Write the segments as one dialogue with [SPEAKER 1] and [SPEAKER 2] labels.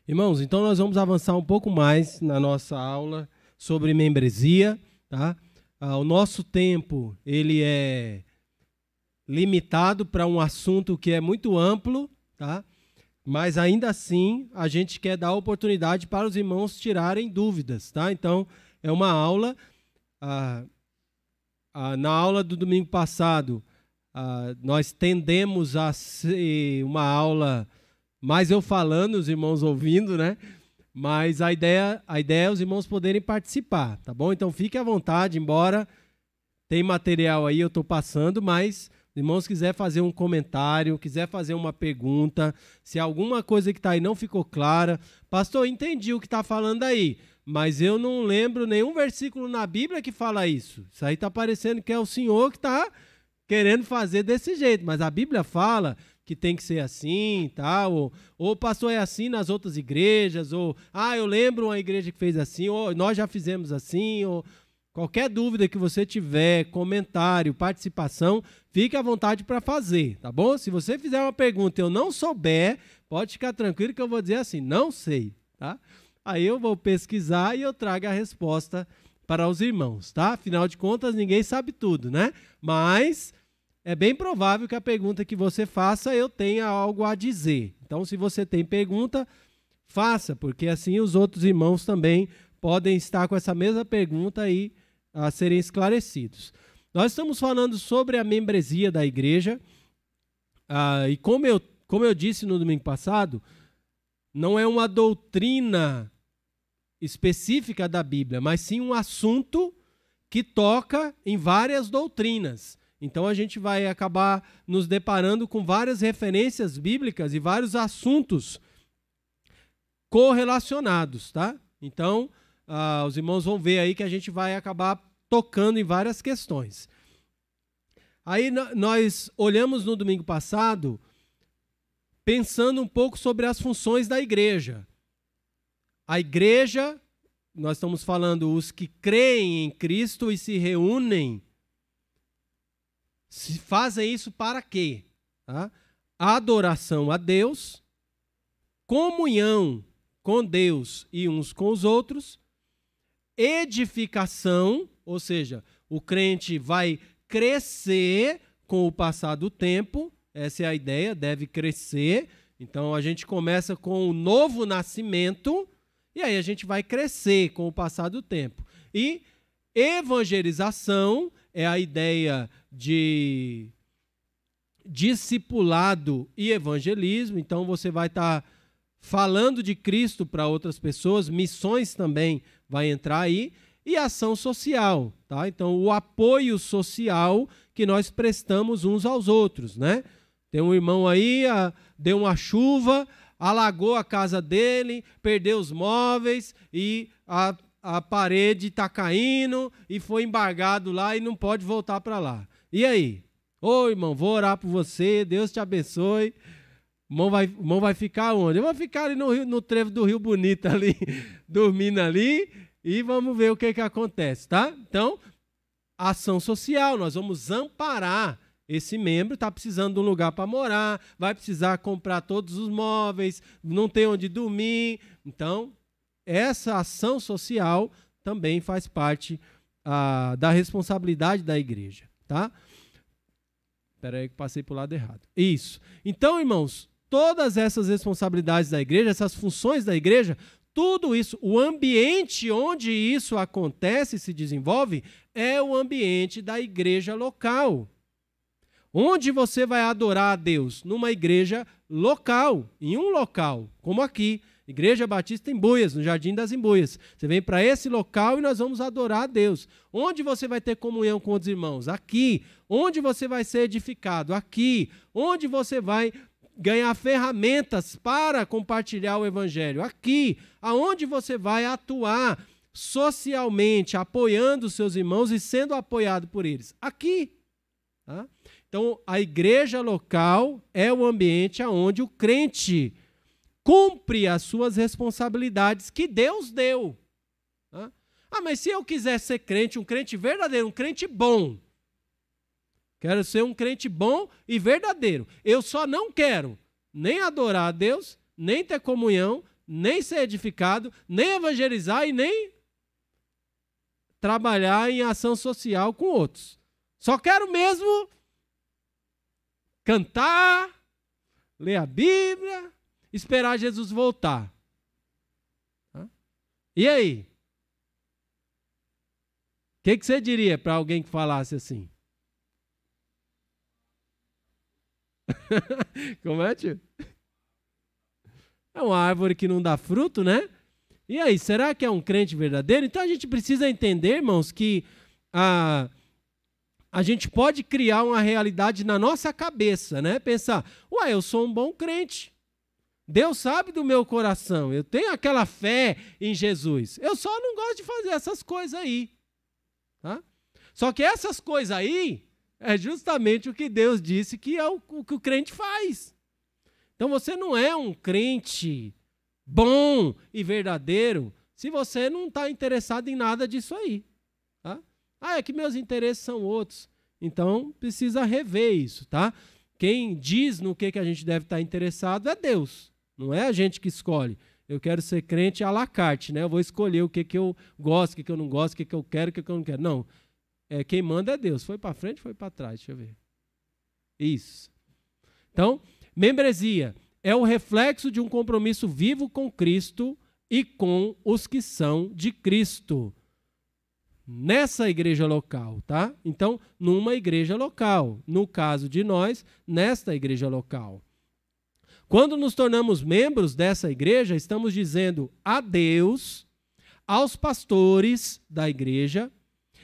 [SPEAKER 1] Irmãos, então nós vamos avançar um pouco mais na nossa aula sobre membresia, tá? O nosso tempo, ele é limitado para um assunto que é muito amplo, tá? Mas ainda assim, a gente quer dar oportunidade para os irmãos tirarem dúvidas, tá? Então, é uma aula, na aula do domingo passado, nós tendemos a ser uma aula mais eu falando, os irmãos ouvindo, né? Mas a ideia é os irmãos poderem participar, tá bom? Então fique à vontade, embora tem material aí, eu estou passando, mas os irmãos quiser fazer um comentário, quiser fazer uma pergunta, se alguma coisa que está aí não ficou clara, pastor, entendi o que está falando aí, mas eu não lembro nenhum versículo na Bíblia que fala isso. Isso aí está parecendo que é o senhor que está querendo fazer desse jeito, mas a Bíblia fala que tem que ser assim, tá? Ou pastor, é assim nas outras igrejas, ou eu lembro uma igreja que fez assim, ou nós já fizemos assim, ou qualquer dúvida que você tiver, comentário, participação, fique à vontade para fazer, tá bom? Se você fizer uma pergunta e eu não souber, pode ficar tranquilo que eu vou dizer assim, não sei, tá? Aí eu vou pesquisar e eu trago a resposta para os irmãos, tá? Afinal de contas, ninguém sabe tudo, né? Mas é bem provável que a pergunta que você faça eu tenha algo a dizer. Então, se você tem pergunta, faça, porque assim os outros irmãos também podem estar com essa mesma pergunta e a serem esclarecidos. Nós estamos falando sobre a membresia da igreja, e como eu disse no domingo passado, não é uma doutrina específica da Bíblia, mas sim um assunto que toca em várias doutrinas. Então, a gente vai acabar nos deparando com várias referências bíblicas e vários assuntos correlacionados, tá? Então, os irmãos vão ver aí que a gente vai acabar tocando em várias questões. Aí, nós olhamos no domingo passado, pensando um pouco sobre as funções da igreja. A igreja, nós estamos falando os que creem em Cristo e se reúnem, se fazem isso para quê? Tá? Adoração a Deus, comunhão com Deus e uns com os outros, edificação, ou seja, o crente vai crescer com o passar do tempo, essa é a ideia, deve crescer. Então a gente começa com o novo nascimento e aí a gente vai crescer com o passar do tempo. E evangelização é a ideia de discipulado e evangelismo. Então você vai estar falando de Cristo para outras pessoas, missões também vai entrar aí, e ação social, tá? Então o apoio social que nós prestamos uns aos outros, né? Tem um irmão aí, deu uma chuva, alagou a casa dele, perdeu os móveis e a parede está caindo e foi embargado lá e não pode voltar para lá. E aí? Ô, irmão, vou orar por você, Deus te abençoe. O irmão vai ficar onde? Eu vou ficar ali no trevo do Rio Bonito ali, dormindo ali, e vamos ver o que acontece, tá? Então, ação social, nós vamos amparar esse membro, está precisando de um lugar para morar, vai precisar comprar todos os móveis, não tem onde dormir. Então, essa ação social também faz parte da responsabilidade da igreja, tá? Espera aí que passei para o lado errado. Isso. Então, irmãos, todas essas responsabilidades da igreja, essas funções da igreja, tudo isso, o ambiente onde isso acontece e se desenvolve é o ambiente da igreja local. Onde você vai adorar a Deus? Numa igreja local, em um local, como aqui. Igreja Batista Embuias, no Jardim das Embuias. Você vem para esse local e nós vamos adorar a Deus. Onde você vai ter comunhão com os irmãos? Aqui. Onde você vai ser edificado? Aqui. Onde você vai ganhar ferramentas para compartilhar o evangelho? Aqui. Aonde você vai atuar socialmente, apoiando os seus irmãos e sendo apoiado por eles? Aqui. Tá? Então, a igreja local é o ambiente onde o crente cumpre as suas responsabilidades que Deus deu. Mas se eu quiser ser crente, um crente verdadeiro, um crente bom, quero ser um crente bom e verdadeiro, eu só não quero nem adorar a Deus, nem ter comunhão, nem ser edificado, nem evangelizar e nem trabalhar em ação social com outros. Só quero mesmo cantar, ler a Bíblia, esperar Jesus voltar. Tá? E aí? O que você diria para alguém que falasse assim? Como é, tio? É uma árvore que não dá fruto, né? E aí, será que é um crente verdadeiro? Então a gente precisa entender, irmãos, que a gente pode criar uma realidade na nossa cabeça, né? Pensar, eu sou um bom crente. Deus sabe do meu coração. Eu tenho aquela fé em Jesus. Eu só não gosto de fazer essas coisas aí. Tá? Só que essas coisas aí é justamente o que Deus disse que é o que o crente faz. Então você não é um crente bom e verdadeiro se você não está interessado em nada disso aí. Tá? É que meus interesses são outros. Então precisa rever isso. Tá? Quem diz no que a gente deve estar interessado é Deus. Não é a gente que escolhe. Eu quero ser crente à la carte, né? Eu vou escolher o que eu gosto, o que eu não gosto, o que eu quero, o que eu não quero. Não. Quem manda é Deus. Foi para frente, foi para trás. Deixa eu ver. Isso. Então, membresia é o reflexo de um compromisso vivo com Cristo e com os que são de Cristo. Nessa igreja local, tá? Então, numa igreja local. No caso de nós, nesta igreja local. Quando nos tornamos membros dessa igreja, estamos dizendo adeus aos pastores da igreja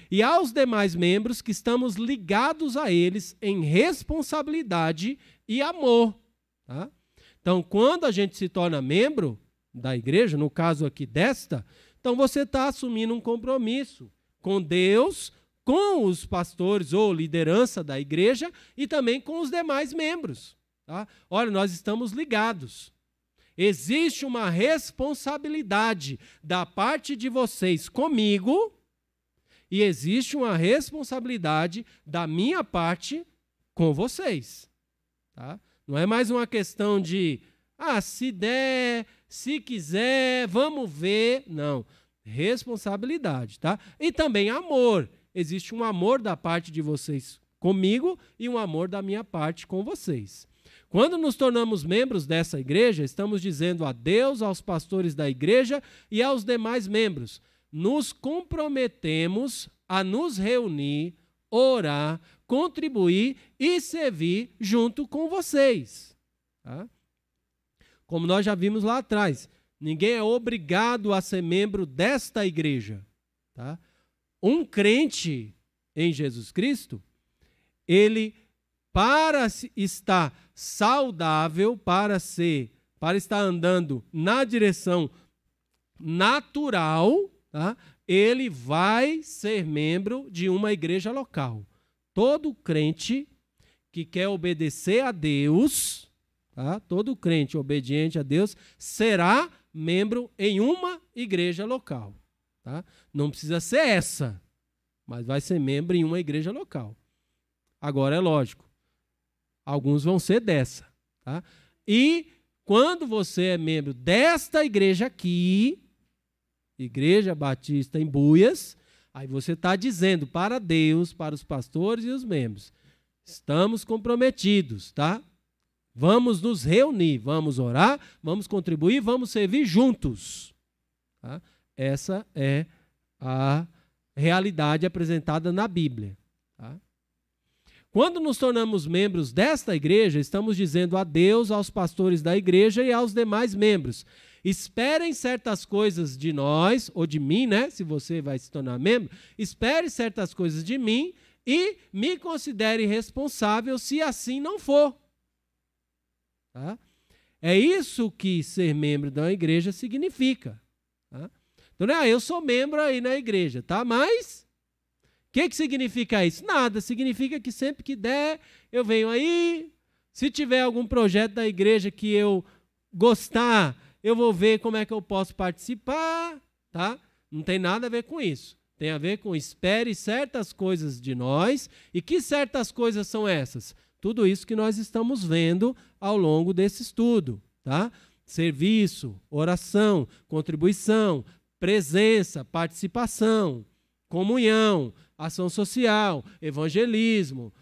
[SPEAKER 1] e aos demais membros que estamos ligados a eles em responsabilidade e amor. Tá? Então, quando a gente se torna membro da igreja, no caso aqui desta, então você está assumindo um compromisso com Deus, com os pastores ou liderança da igreja e também com os demais membros. Tá? Olha, nós estamos ligados. Existe uma responsabilidade da parte de vocês comigo e existe uma responsabilidade da minha parte com vocês. Tá? Não é mais uma questão de, se der, se quiser, vamos ver. Não, responsabilidade. Tá? E também amor. Existe um amor da parte de vocês comigo e um amor da minha parte com vocês. Quando nos tornamos membros dessa igreja, estamos dizendo adeus aos pastores da igreja e aos demais membros. Nos comprometemos a nos reunir, orar, contribuir e servir junto com vocês. Tá? Como nós já vimos lá atrás, ninguém é obrigado a ser membro desta igreja. Tá? Um crente em Jesus Cristo, ele, para estar saudável, para estar andando na direção natural, tá? Ele vai ser membro de uma igreja local. Todo crente que quer obedecer a Deus, tá? Todo crente obediente a Deus será membro em uma igreja local. Tá? Não precisa ser essa, mas vai ser membro em uma igreja local. Agora é lógico, alguns vão ser dessa. Tá? E quando você é membro desta igreja aqui, Igreja Batista Embuias, aí você está dizendo para Deus, para os pastores e os membros, estamos comprometidos, tá? Vamos nos reunir, vamos orar, vamos contribuir, vamos servir juntos. Tá? Essa é a realidade apresentada na Bíblia. Tá? Quando nos tornamos membros desta igreja, estamos dizendo adeus aos pastores da igreja e aos demais membros. Esperem certas coisas de nós, ou de mim, né? Se você vai se tornar membro, espere certas coisas de mim e me considere responsável se assim não for. Tá? É isso que ser membro da igreja significa. Tá? Então, eu sou membro aí na igreja, tá? Mas o que significa isso? Nada, significa que sempre que der, eu venho aí. Se tiver algum projeto da igreja que eu gostar, eu vou ver como é que eu posso participar, tá? Não tem nada a ver com isso. Tem a ver com espere certas coisas de nós. E que certas coisas são essas? Tudo isso que nós estamos vendo ao longo desse estudo, tá? serviço, oração, contribuição, presença, participação, comunhão, ação social, evangelismo,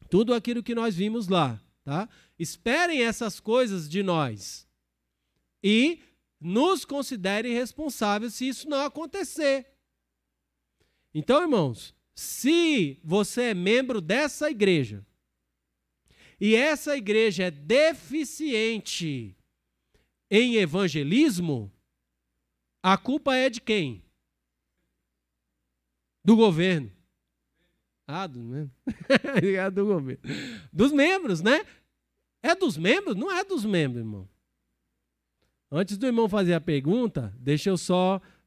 [SPEAKER 1] tudo aquilo que nós vimos lá, tá? Esperem essas coisas de nós e nos considerem responsáveis se isso não acontecer. Então, irmãos, se você é membro dessa igreja e essa igreja é deficiente em evangelismo, a culpa é de quem? Do governo. Do membro. É do governo. Dos membros, né? É dos membros? Não é dos membros, irmão. Antes do irmão fazer a pergunta,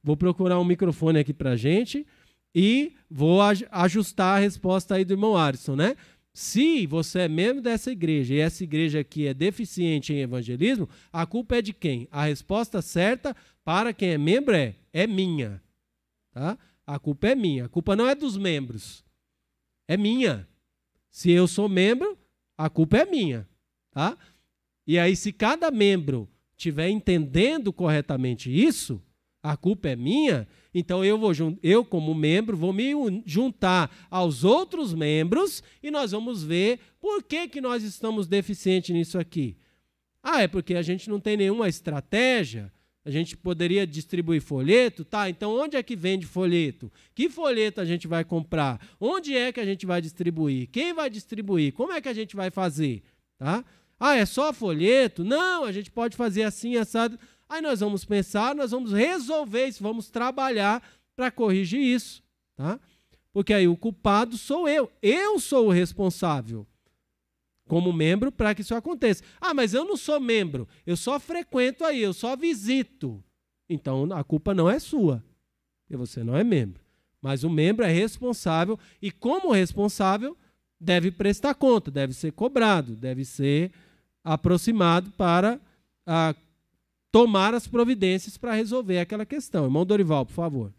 [SPEAKER 1] vou procurar um microfone aqui pra gente e vou ajustar a resposta aí do irmão Arisson, né? Se você é membro dessa igreja e essa igreja aqui é deficiente em evangelismo, a culpa é de quem? A resposta certa para quem é membro é minha. Tá? A culpa é minha. A culpa não é dos membros. É minha. Se eu sou membro, a culpa é minha. Tá? E aí, se cada membro estiver entendendo corretamente isso, a culpa é minha, então eu como membro, vou me juntar aos outros membros e nós vamos ver por que nós estamos deficientes nisso aqui. É porque a gente não tem nenhuma estratégia, a gente poderia distribuir folheto, tá? Então onde é que vende folheto? Que folheto a gente vai comprar? Onde é que a gente vai distribuir? Quem vai distribuir? Como é que a gente vai fazer? Tá? É só folheto? Não, a gente pode fazer assim, assado. Aí nós vamos pensar, nós vamos resolver isso, vamos trabalhar para corrigir isso, tá? Porque aí o culpado sou eu. Eu sou o responsável como membro para que isso aconteça. Mas eu não sou membro, eu só frequento aí, eu só visito. Então a culpa não é sua, porque você não é membro. Mas o membro é responsável e como responsável deve prestar conta, deve ser cobrado, deve ser aproximado para tomar as providências para resolver aquela questão. Irmão Dorival, por favor.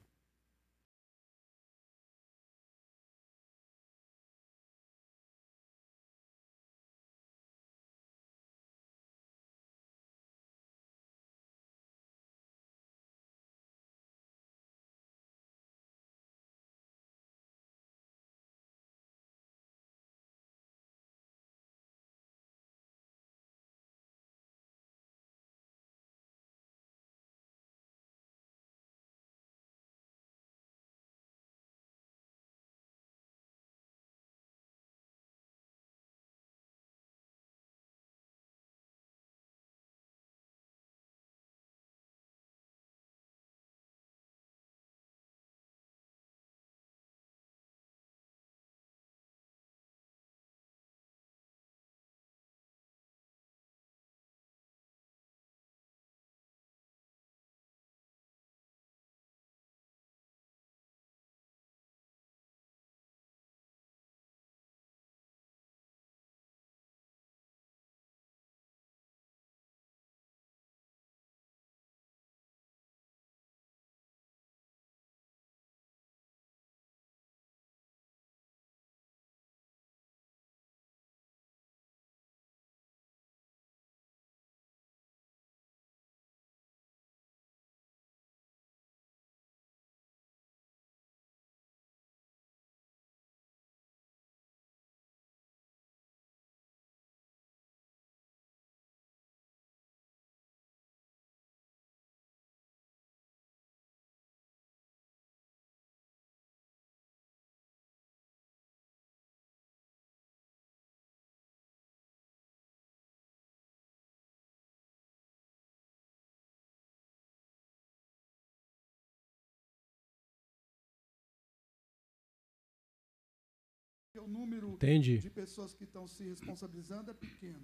[SPEAKER 2] O número
[SPEAKER 1] Entendi.
[SPEAKER 2] de pessoas que estão se responsabilizando é pequeno.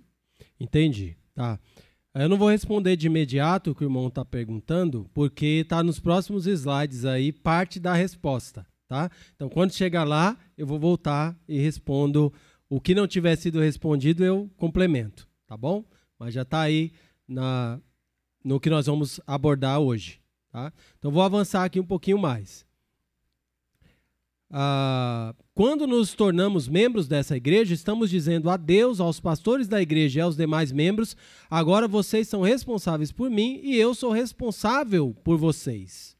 [SPEAKER 1] Entendi, tá. Eu não vou responder de imediato o que o irmão está perguntando, porque está nos próximos slides aí parte da resposta, tá? Então, quando chegar lá, eu vou voltar e respondo. O que não tiver sido respondido, eu complemento, tá bom? Mas já está aí no que nós vamos abordar hoje, tá? Então, vou avançar aqui um pouquinho mais. quando nos tornamos membros dessa igreja, estamos dizendo a Deus, aos pastores da igreja e aos demais membros: agora vocês são responsáveis por mim e eu sou responsável por vocês.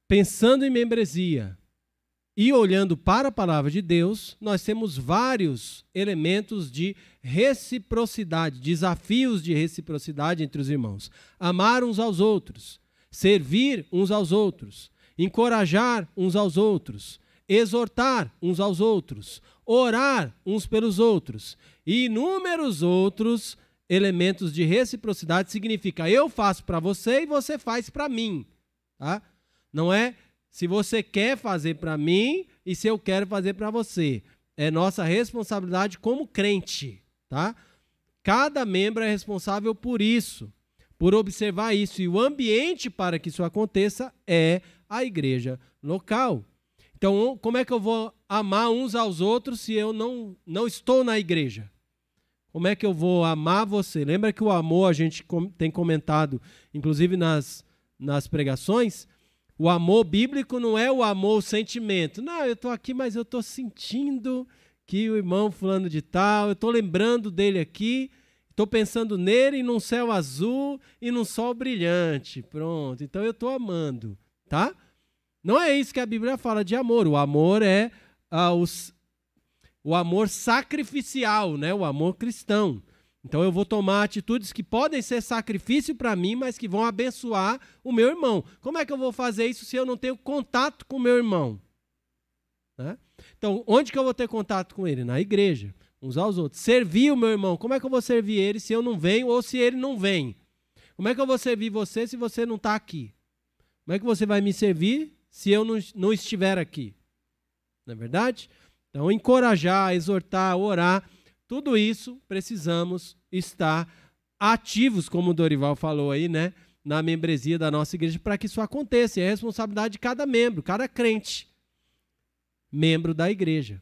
[SPEAKER 1] Pensando em membresia e olhando para a palavra de Deus, nós temos vários elementos de reciprocidade, desafios de reciprocidade entre os irmãos. Amar uns aos outros, servir uns aos outros, encorajar uns aos outros, exortar uns aos outros, orar uns pelos outros. E inúmeros outros elementos de reciprocidade significa: eu faço para você e você faz para mim. Tá? Não é se você quer fazer para mim e se eu quero fazer para você. É nossa responsabilidade como crente. Tá? Cada membro é responsável por isso, por observar isso. E o ambiente para que isso aconteça é a igreja local. Então, como é que eu vou amar uns aos outros se eu não estou na igreja? Como é que eu vou amar você? Lembra que o amor, a gente tem comentado, inclusive nas pregações, o amor bíblico não é o amor, o sentimento. Não, eu estou aqui, mas eu estou sentindo que o irmão fulano de tal, eu estou lembrando dele aqui, estou pensando nele e num céu azul e num sol brilhante. Pronto, então eu estou amando. Tá? Não é isso que a Bíblia fala de amor. O amor é o amor sacrificial, né? O amor cristão. Então eu vou tomar atitudes que podem ser sacrifício para mim, mas que vão abençoar o meu irmão. Como é que eu vou fazer isso se eu não tenho contato com o meu irmão? Né? Então, onde que eu vou ter contato com ele? Na igreja, uns aos outros. Servir o meu irmão. Como é que eu vou servir ele se eu não venho ou se ele não vem? Como é que eu vou servir você se você não está aqui? Como é que você vai me servir se eu não estiver aqui? Não é verdade? Então, encorajar, exortar, orar, tudo isso precisamos estar ativos, como o Dorival falou aí, né? Na membresia da nossa igreja, para que isso aconteça. É a responsabilidade de cada membro, cada crente, membro da igreja.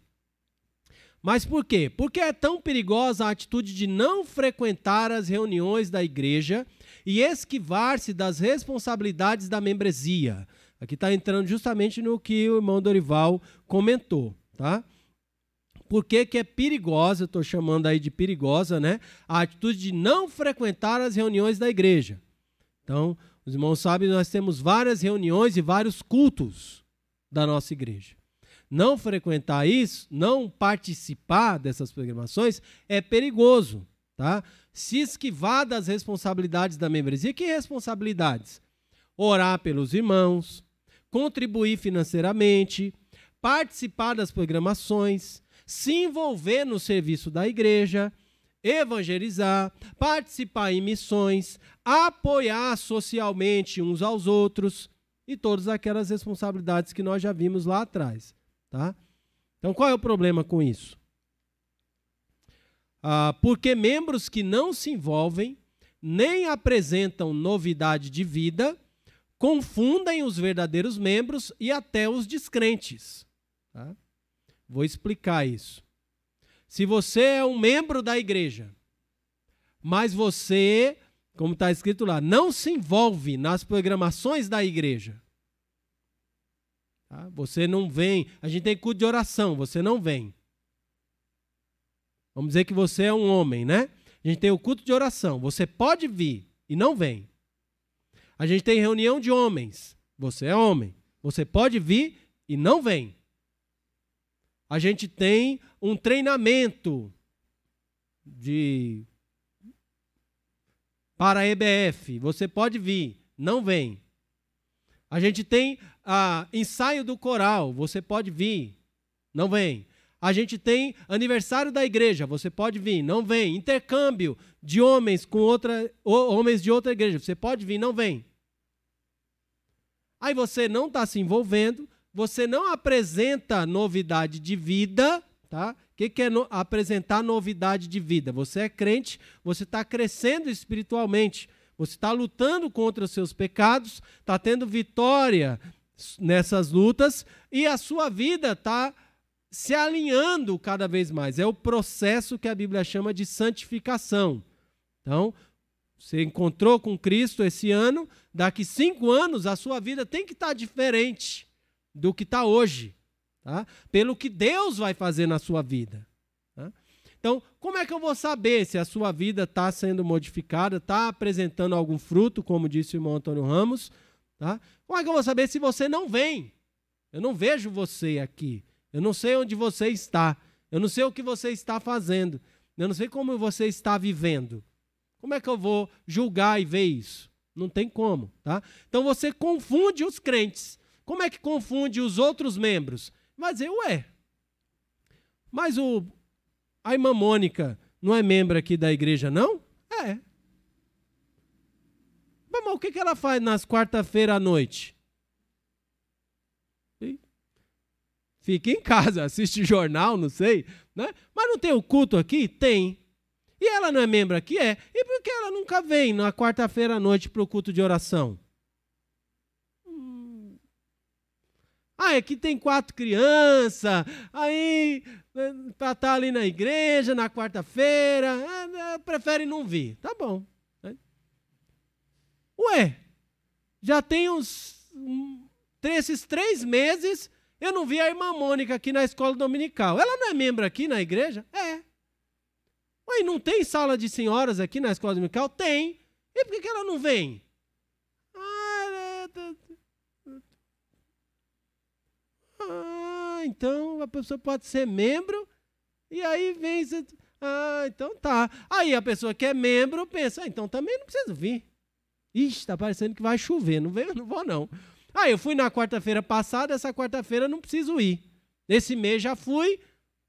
[SPEAKER 1] Mas por quê? Porque é tão perigosa a atitude de não frequentar as reuniões da igreja e esquivar-se das responsabilidades da membresia. Aqui está entrando justamente no que o irmão Dorival comentou. Tá? Por que é perigosa, estou chamando aí de perigosa, né? A atitude de não frequentar as reuniões da igreja. Então, os irmãos sabem, nós temos várias reuniões e vários cultos da nossa igreja. Não frequentar isso, não participar dessas programações é perigoso. Tá? Se esquivar das responsabilidades da membresia. Que responsabilidades? Orar pelos irmãos, contribuir financeiramente, participar das programações, se envolver no serviço da igreja, evangelizar, participar em missões, apoiar socialmente uns aos outros e todas aquelas responsabilidades que nós já vimos lá atrás. Tá? Então, qual é o problema com isso? Porque membros que não se envolvem, nem apresentam novidade de vida, confundem os verdadeiros membros e até os descrentes. Tá? Vou explicar isso. Se você é um membro da igreja, mas você, como está escrito lá, não se envolve nas programações da igreja, tá? Você não vem, a gente tem culto de oração, você não vem. Vamos dizer que você é um homem, né? A gente tem o culto de oração, você pode vir e não vem. A gente tem reunião de homens, você é homem, você pode vir e não vem. A gente tem um treinamento para a EBF, você pode vir, não vem. A gente tem ensaio do coral, você pode vir, não vem. A gente tem aniversário da igreja, você pode vir, não vem. Intercâmbio de homens com homens de outra igreja, você pode vir, não vem. Aí você não está se envolvendo, você não apresenta novidade de vida, tá? O que é apresentar novidade de vida? Você é crente, você está crescendo espiritualmente, você está lutando contra os seus pecados, está tendo vitória nessas lutas e a sua vida está se alinhando cada vez mais. É o processo que a Bíblia chama de santificação. Então, você encontrou com Cristo esse ano, daqui 5 anos a sua vida tem que estar diferente. do que está hoje, tá? Pelo que Deus vai fazer na sua vida. Tá? Então, como é que eu vou saber se a sua vida está sendo modificada, está apresentando algum fruto, como disse o irmão Antônio Ramos? Tá? Como é que eu vou saber se você não vem? Eu não vejo você aqui. Eu não sei onde você está. Eu não sei o que você está fazendo. Eu não sei como você está vivendo. Como é que eu vou julgar e ver isso? Não tem como, tá? Então você confunde os crentes. Como é que confunde os outros membros? Vai dizer, ué, mas a irmã Mônica não é membro aqui da igreja, não? É. Mas o que ela faz nas quarta-feira à noite? Fica em casa, assiste jornal, não sei, né? Mas não tem o culto aqui? Tem. E ela não é membro aqui? É. E por que ela nunca vem na quarta-feira à noite para o culto de oração? É que tem 4 crianças, aí para estar ali na igreja na quarta-feira, prefere não vir. Tá bom. Ué, já tem esses 3 meses, eu não vi a irmã Mônica aqui na escola dominical. Ela não é membro aqui na igreja? É. Ué, não tem sala de senhoras aqui na escola dominical? Tem. E por que ela não vem? Então a pessoa pode ser membro e aí vem... então tá. Aí a pessoa que é membro pensa, então também não preciso vir. Ixi, está parecendo que vai chover, não vou não. Eu fui na quarta-feira passada, essa quarta-feira não preciso ir. Esse mês já fui,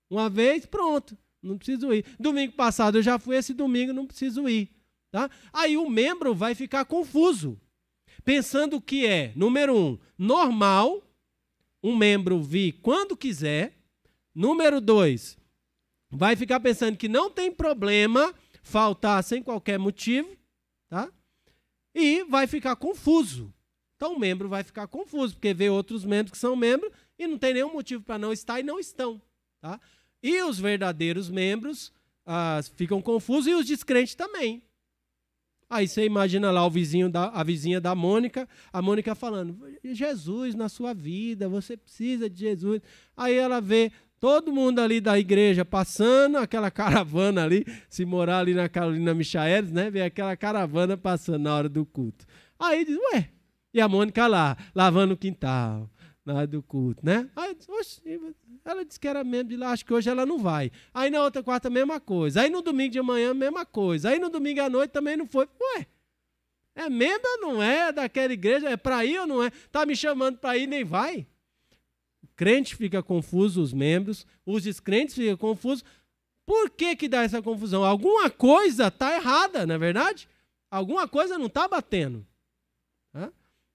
[SPEAKER 1] uma vez, pronto, não preciso ir. Domingo passado eu já fui, esse domingo não preciso ir. Tá? Aí o membro vai ficar confuso, pensando que é, número 1, normal, um membro vir quando quiser. Número 2, vai ficar pensando que não tem problema faltar sem qualquer motivo, tá? E vai ficar confuso. Então o membro vai ficar confuso, porque vê outros membros que são membros e não tem nenhum motivo para não estar e não estão. Tá? E os verdadeiros membros ficam confusos e os descrentes também. Aí você imagina lá a vizinha da Mônica, a Mônica falando, Jesus na sua vida, você precisa de Jesus. Aí ela vê todo mundo ali da igreja passando, aquela caravana ali, se morar ali na Carolina Michaelis, né, vê aquela caravana passando na hora do culto. Aí diz, ué, e a Mônica lá, lavando o quintal, na hora do culto, né? Aí diz, oxe, ela disse que era membro de lá, acho que hoje ela não vai. Aí na outra quarta, mesma coisa. Aí no domingo de manhã, mesma coisa. Aí no domingo à noite também não foi. Ué, é membro ou não é daquela igreja? É para ir ou não é? Está me chamando para ir, nem vai. O crente fica confuso, os membros. Os descrentes ficam confusos. Por que dá essa confusão? Alguma coisa está errada, não é verdade? Alguma coisa não está batendo.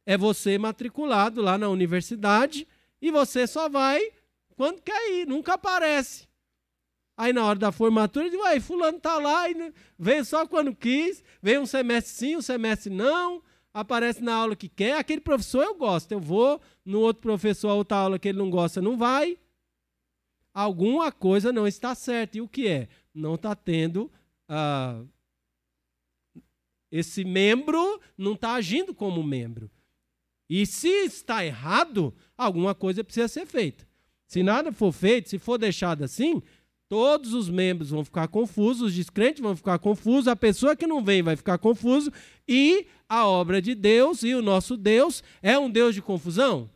[SPEAKER 1] É você matriculado lá na universidade e você só vai quando quer ir, nunca aparece. Aí na hora da formatura, diz, ué, fulano está lá, e veio só quando quis, veio um semestre sim, um semestre não, aparece na aula que quer, aquele professor eu gosto, eu vou, no outro professor, a outra aula que ele não gosta, não vai. Alguma coisa não está certa. E o que é? Não está tendo... esse membro não está agindo como membro. E se está errado, alguma coisa precisa ser feita. Se nada for feito, se for deixado assim, todos os membros vão ficar confusos, os descrentes vão ficar confusos, a pessoa que não vem vai ficar confuso, e a obra de Deus e o nosso Deus é um Deus de confusão?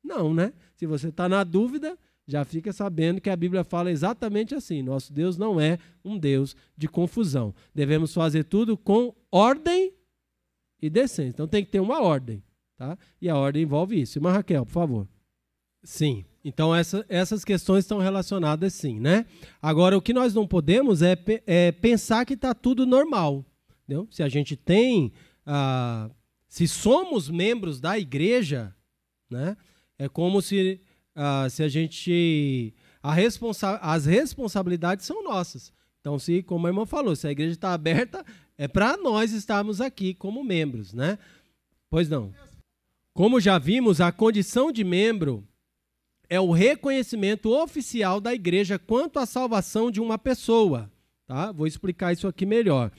[SPEAKER 1] Não, né? Se você está na dúvida, já fica sabendo que a Bíblia fala exatamente assim. Nosso Deus não é um Deus de confusão. Devemos fazer tudo com ordem e decência. Então tem que ter uma ordem. Tá? E a ordem envolve isso. Irmã Raquel, por favor. Sim. Então essas questões estão relacionadas sim, né? Agora, o que nós não podemos é pensar que está tudo normal. Entendeu? Se a gente tem... se somos membros da igreja, né? É como se a gente... as responsabilidades são nossas. Então, como a irmã falou, se a igreja está aberta, é para nós estarmos aqui como membros, né? Pois não. Como já vimos, a condição de membro é o reconhecimento oficial da igreja quanto à salvação de uma pessoa. Tá? Vou explicar isso aqui melhor.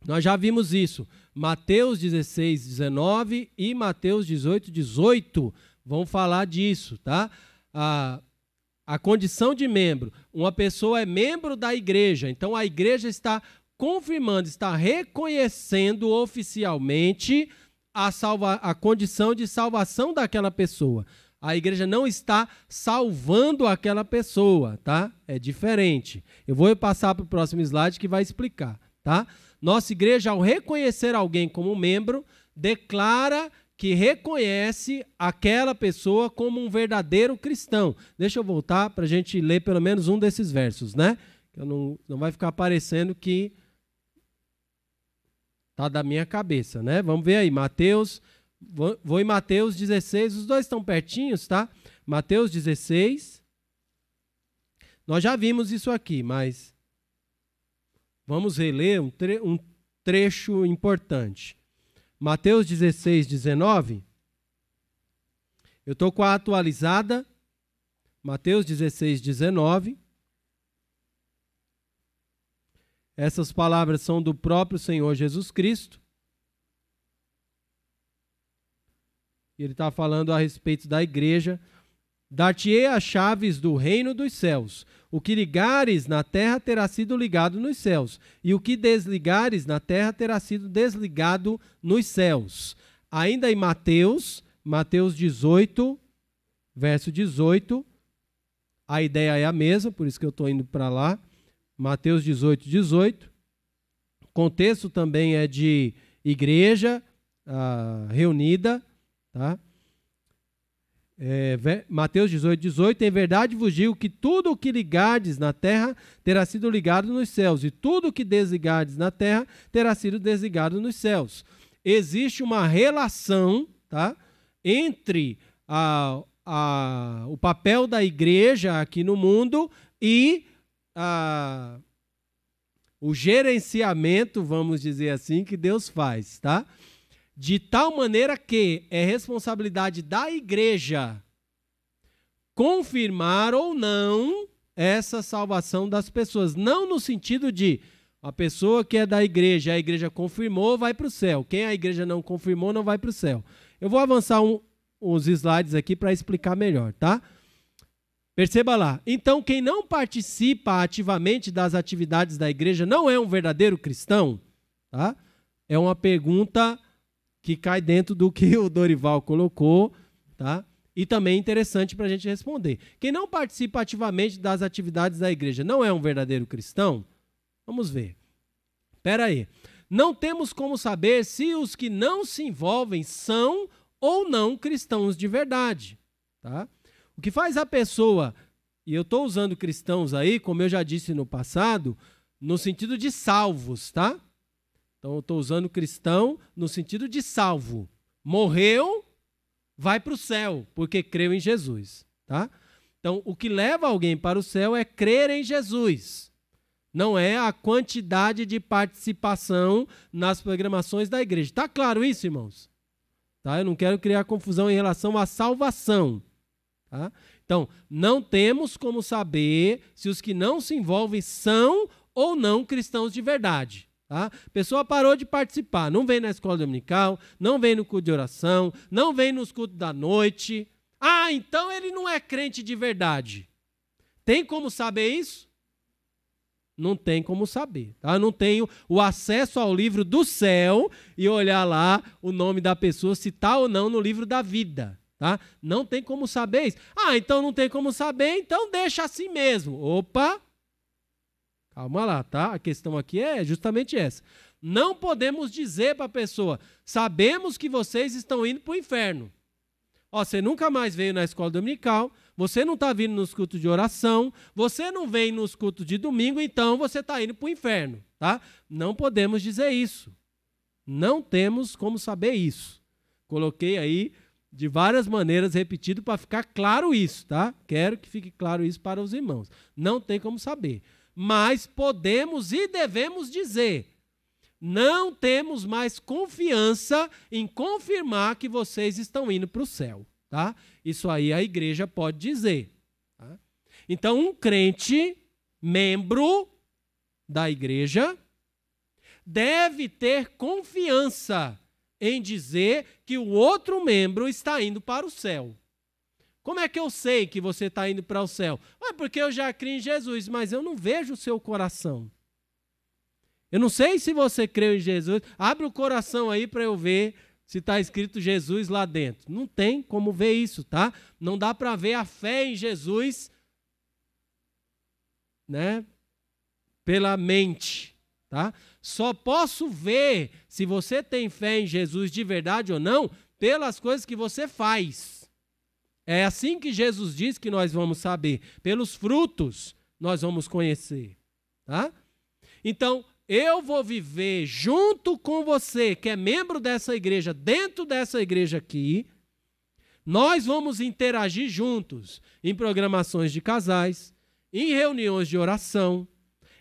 [SPEAKER 1] Nós já vimos isso. Mateus 16, 19 e Mateus 18, 18 vão falar disso, tá? A condição de membro. Uma pessoa é membro da igreja, então a igreja está confirmando, está reconhecendo oficialmente a condição de salvação daquela pessoa. A igreja não está salvando aquela pessoa, tá? É diferente. Eu vou passar para o próximo slide que vai explicar, tá? Nossa igreja, ao reconhecer alguém como membro, declara que reconhece aquela pessoa como um verdadeiro cristão. Deixa eu voltar para a gente ler pelo menos um desses versos, né? Não vai ficar parecendo que está da minha cabeça, né? Vamos ver aí, Mateus, vou em Mateus 16, os dois estão pertinhos, tá? Mateus 16, nós já vimos isso aqui, mas vamos reler um trecho importante. Mateus 16, 19, eu estou com a atualizada, Mateus 16, 19, essas palavras são do próprio Senhor Jesus Cristo, e ele está falando a respeito da igreja. Dar-te-ei as chaves do reino dos céus. O que ligares na terra terá sido ligado nos céus, e o que desligares na terra terá sido desligado nos céus. Ainda em Mateus 18, verso 18, a ideia é a mesma, por isso que eu estou indo para lá. Mateus 18, 18. O contexto também é de igreja reunida, tá? Mateus 18, 18, em verdade vos digo que tudo o que ligardes na terra terá sido ligado nos céus, e tudo o que desligardes na terra terá sido desligado nos céus. Existe uma relação, tá, entre o papel da igreja aqui no mundo e o gerenciamento, vamos dizer assim, que Deus faz, tá? De tal maneira que é responsabilidade da igreja confirmar ou não essa salvação das pessoas. Não no sentido de a pessoa que é da igreja, a igreja confirmou, vai para o céu. Quem a igreja não confirmou, não vai para o céu. Eu vou avançar uns slides aqui para explicar melhor, tá? Perceba lá. Então, quem não participa ativamente das atividades da igreja não é um verdadeiro cristão? Tá? É uma pergunta que cai dentro do que o Dorival colocou, tá? E também é interessante para a gente responder. Quem não participa ativamente das atividades da igreja não é um verdadeiro cristão? Vamos ver. Espera aí. Não temos como saber se os que não se envolvem são ou não cristãos de verdade, tá? O que faz a pessoa, e eu estou usando cristãos aí, como eu já disse no passado, no sentido de salvos, tá? Então, eu estou usando cristão no sentido de salvo. Morreu, vai para o céu, porque creu em Jesus. Tá? Então, o que leva alguém para o céu é crer em Jesus. Não é a quantidade de participação nas programações da igreja. Está claro isso, irmãos? Tá? Eu não quero criar confusão em relação à salvação. Tá? Então, não temos como saber se os que não se envolvem são ou não cristãos de verdade. Tá? A pessoa parou de participar, não vem na escola dominical, não vem no culto de oração, não vem nos cultos da noite. Ah, então ele não é crente de verdade. Tem como saber isso? Não tem como saber. Tá? Eu não tenho o acesso ao livro do céu e olhar lá o nome da pessoa, se está ou não no livro da vida. Tá? Não tem como saber isso. Ah, então não tem como saber, então deixa assim mesmo. Opa! Calma lá, tá? A questão aqui é justamente essa. Não podemos dizer para a pessoa, sabemos que vocês estão indo para o inferno. Ó, você nunca mais veio na escola dominical, você não está vindo nos cultos de oração, você não vem nos cultos de domingo, então você está indo para o inferno. Tá? Não podemos dizer isso. Não temos como saber isso. Coloquei aí de várias maneiras repetido para ficar claro isso. Tá? Quero que fique claro isso para os irmãos. Não tem como saber. Mas podemos e devemos dizer, não temos mais confiança em confirmar que vocês estão indo para o céu. Tá? Isso aí a igreja pode dizer. Tá? Então, um crente, membro da igreja, deve ter confiança em dizer que o outro membro está indo para o céu. Como é que eu sei que você está indo para o céu? Porque eu já criei em Jesus, mas eu não vejo o seu coração. Eu não sei se você creu em Jesus. Abre o coração aí para eu ver se está escrito Jesus lá dentro. Não tem como ver isso, tá? Não dá para ver a fé em Jesus, né, pela mente, tá? Só posso ver se você tem fé em Jesus de verdade ou não pelas coisas que você faz. É assim que Jesus diz que nós vamos saber. Pelos frutos nós vamos conhecer, tá? Então, eu vou viver junto com você, que é membro dessa igreja, dentro dessa igreja aqui. Nós vamos interagir juntos em programações de casais, em reuniões de oração,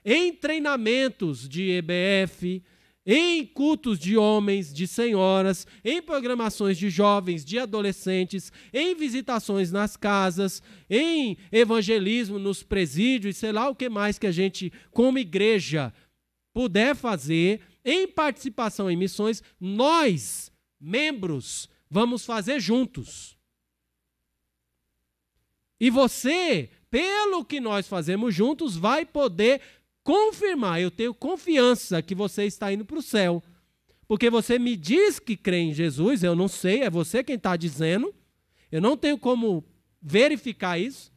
[SPEAKER 1] em treinamentos de EBF, em cultos de homens, de senhoras, em programações de jovens, de adolescentes, em visitações nas casas, em evangelismo nos presídios, sei lá o que mais que a gente, como igreja, puder fazer, em participação em missões, nós, membros, vamos fazer juntos. E você, pelo que nós fazemos juntos, vai poder confirmar, eu tenho confiança que você está indo para o céu. Porque você me diz que crê em Jesus, eu não sei, é você quem está dizendo, eu não tenho como verificar isso,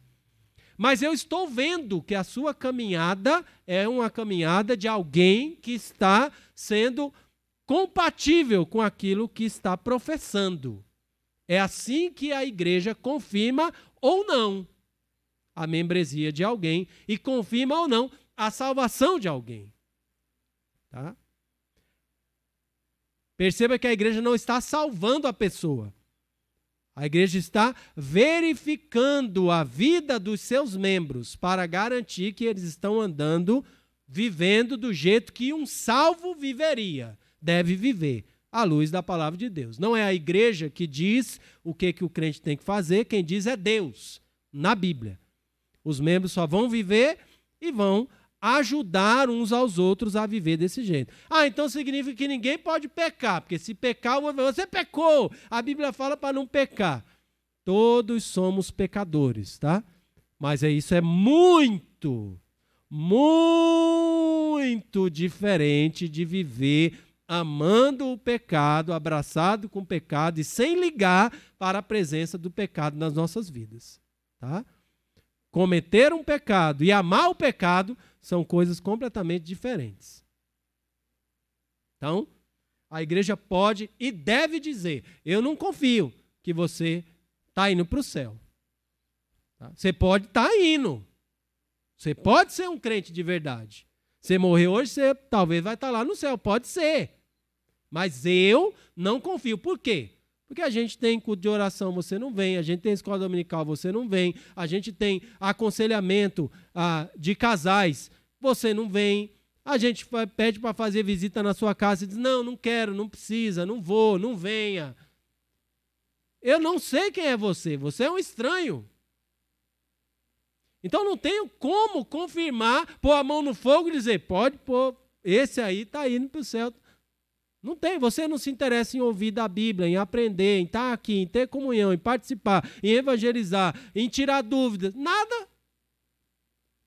[SPEAKER 1] mas eu estou vendo que a sua caminhada é uma caminhada de alguém que está sendo compatível com aquilo que está professando. É assim que a igreja confirma ou não a membresia de alguém e confirma ou não a salvação de alguém. Tá? Perceba que a igreja não está salvando a pessoa. A igreja está verificando a vida dos seus membros para garantir que eles estão andando, vivendo do jeito que um salvo viveria, deve viver, à luz da palavra de Deus. Não é a igreja que diz o que o crente tem que fazer, quem diz é Deus, na Bíblia. Os membros só vão viver e vão ajudar uns aos outros a viver desse jeito. Então significa que ninguém pode pecar, porque se pecar, você pecou. A Bíblia fala para não pecar. Todos somos pecadores, tá? Mas isso é muito, muito diferente de viver amando o pecado, abraçado com o pecado e sem ligar para a presença do pecado nas nossas vidas, tá? Cometer um pecado e amar o pecado são coisas completamente diferentes. Então, a igreja pode e deve dizer, eu não confio que você está indo para o céu. Tá? Você pode estar indo. Você pode ser um crente de verdade. Você morrer hoje, você talvez vai estar lá no céu. Pode ser. Mas eu não confio. Por quê? Porque a gente tem culto de oração, você não vem. A gente tem escola dominical, você não vem. A gente tem aconselhamento de casais, você não vem. A gente pede para fazer visita na sua casa e diz, não quero, não precisa, não vou, não venha. Eu não sei quem é você é um estranho. Então não tenho como confirmar, pôr a mão no fogo e dizer, pode pôr, esse aí está indo para o céu. Não tem, você não se interessa em ouvir da Bíblia, em aprender, em estar aqui, em ter comunhão, em participar, em evangelizar, em tirar dúvidas, nada.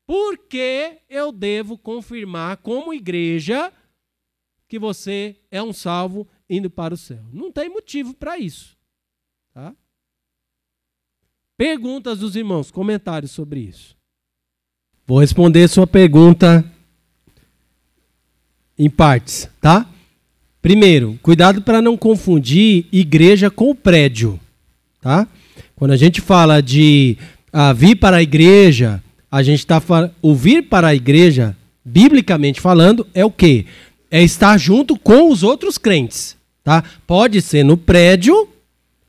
[SPEAKER 1] Por que eu devo confirmar como igreja que você é um salvo indo para o céu? Não tem motivo para isso. Tá? Perguntas dos irmãos, comentários sobre isso. Vou responder sua pergunta em partes, tá? Primeiro, cuidado para não confundir igreja com o prédio, tá? Quando a gente fala de vir para a igreja, a gente está falando, o vir para a igreja, biblicamente falando, é o quê? É estar junto com os outros crentes, tá? Pode ser no prédio,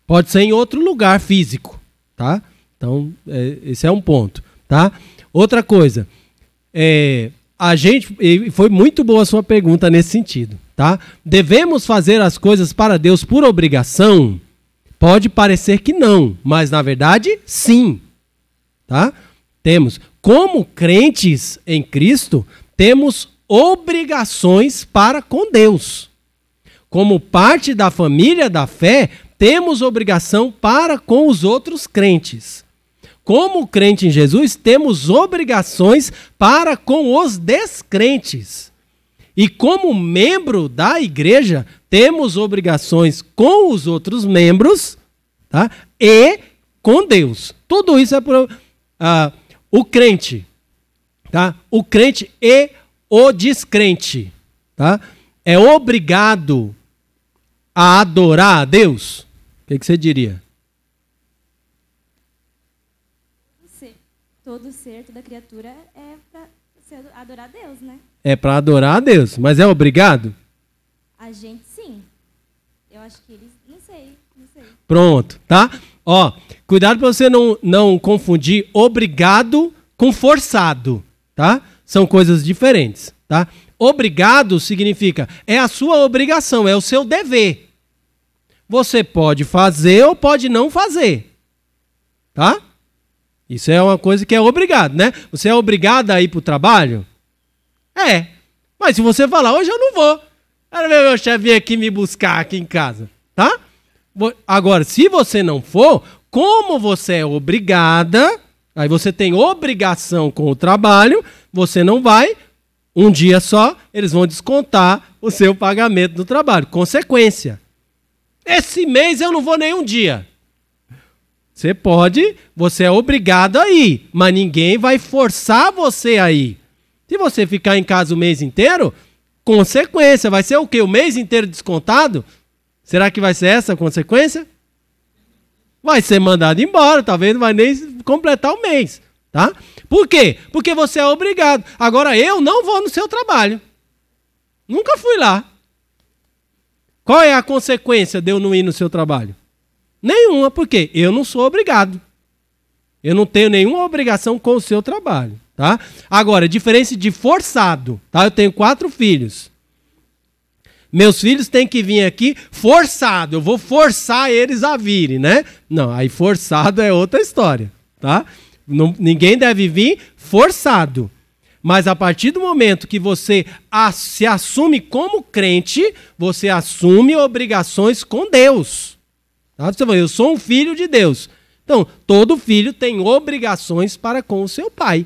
[SPEAKER 1] pode ser em outro lugar físico, tá? Então, esse é um ponto, tá? Outra coisa, foi muito boa a sua pergunta nesse sentido, tá? Devemos fazer as coisas para Deus por obrigação? Pode parecer que não, mas na verdade, sim, tá? Temos, como crentes em Cristo, temos obrigações para com Deus. Como parte da família da fé, temos obrigação para com os outros crentes. como crente em Jesus, temos obrigações para com os descrentes. E como membro da igreja, temos obrigações com os outros membros, tá? E com Deus. Tudo isso é por o crente, tá? O crente e o descrente, tá? É obrigado a adorar a Deus. O que você diria?
[SPEAKER 3] Todo ser, toda criatura é para adorar a Deus, né?
[SPEAKER 1] É para adorar a Deus, mas é obrigado?
[SPEAKER 3] A gente sim. Eu acho que eles, não sei.
[SPEAKER 1] Pronto, tá? Ó, cuidado para você não confundir obrigado com forçado, tá? São coisas diferentes, tá? Obrigado significa é a sua obrigação, é o seu dever. Você pode fazer ou pode não fazer, tá? Isso é uma coisa que é obrigado, né? Você é obrigado a ir para o trabalho? É. Mas se você falar, hoje eu não vou. Quero ver meu chefe vir aqui me buscar aqui em casa, tá? Agora, se você não for, como você é obrigada, aí você tem obrigação com o trabalho, você não vai, um dia só, eles vão descontar o seu pagamento do trabalho. Consequência. Esse mês eu não vou nenhum dia. Você é obrigado a ir, mas ninguém vai forçar você a ir. Se você ficar em casa o mês inteiro, consequência, vai ser o quê? O mês inteiro descontado? Será que vai ser essa a consequência? Vai ser mandado embora, talvez não vai nem completar o mês, tá? Por quê? Porque você é obrigado. Agora eu não vou no seu trabalho. Nunca fui lá. Qual é a consequência de eu não ir no seu trabalho? Nenhuma, porque eu não sou obrigado. Eu não tenho nenhuma obrigação com o seu trabalho, tá? Agora, diferença de forçado, tá? Eu tenho 4 filhos. Meus filhos têm que vir aqui forçado. Eu vou forçar eles a virem, né? Não, aí forçado é outra história, tá? Ninguém deve vir forçado. Mas a partir do momento que você se assume como crente, você assume obrigações com Deus. Tá? Você fala, eu sou um filho de Deus. Então, todo filho tem obrigações para com o seu pai.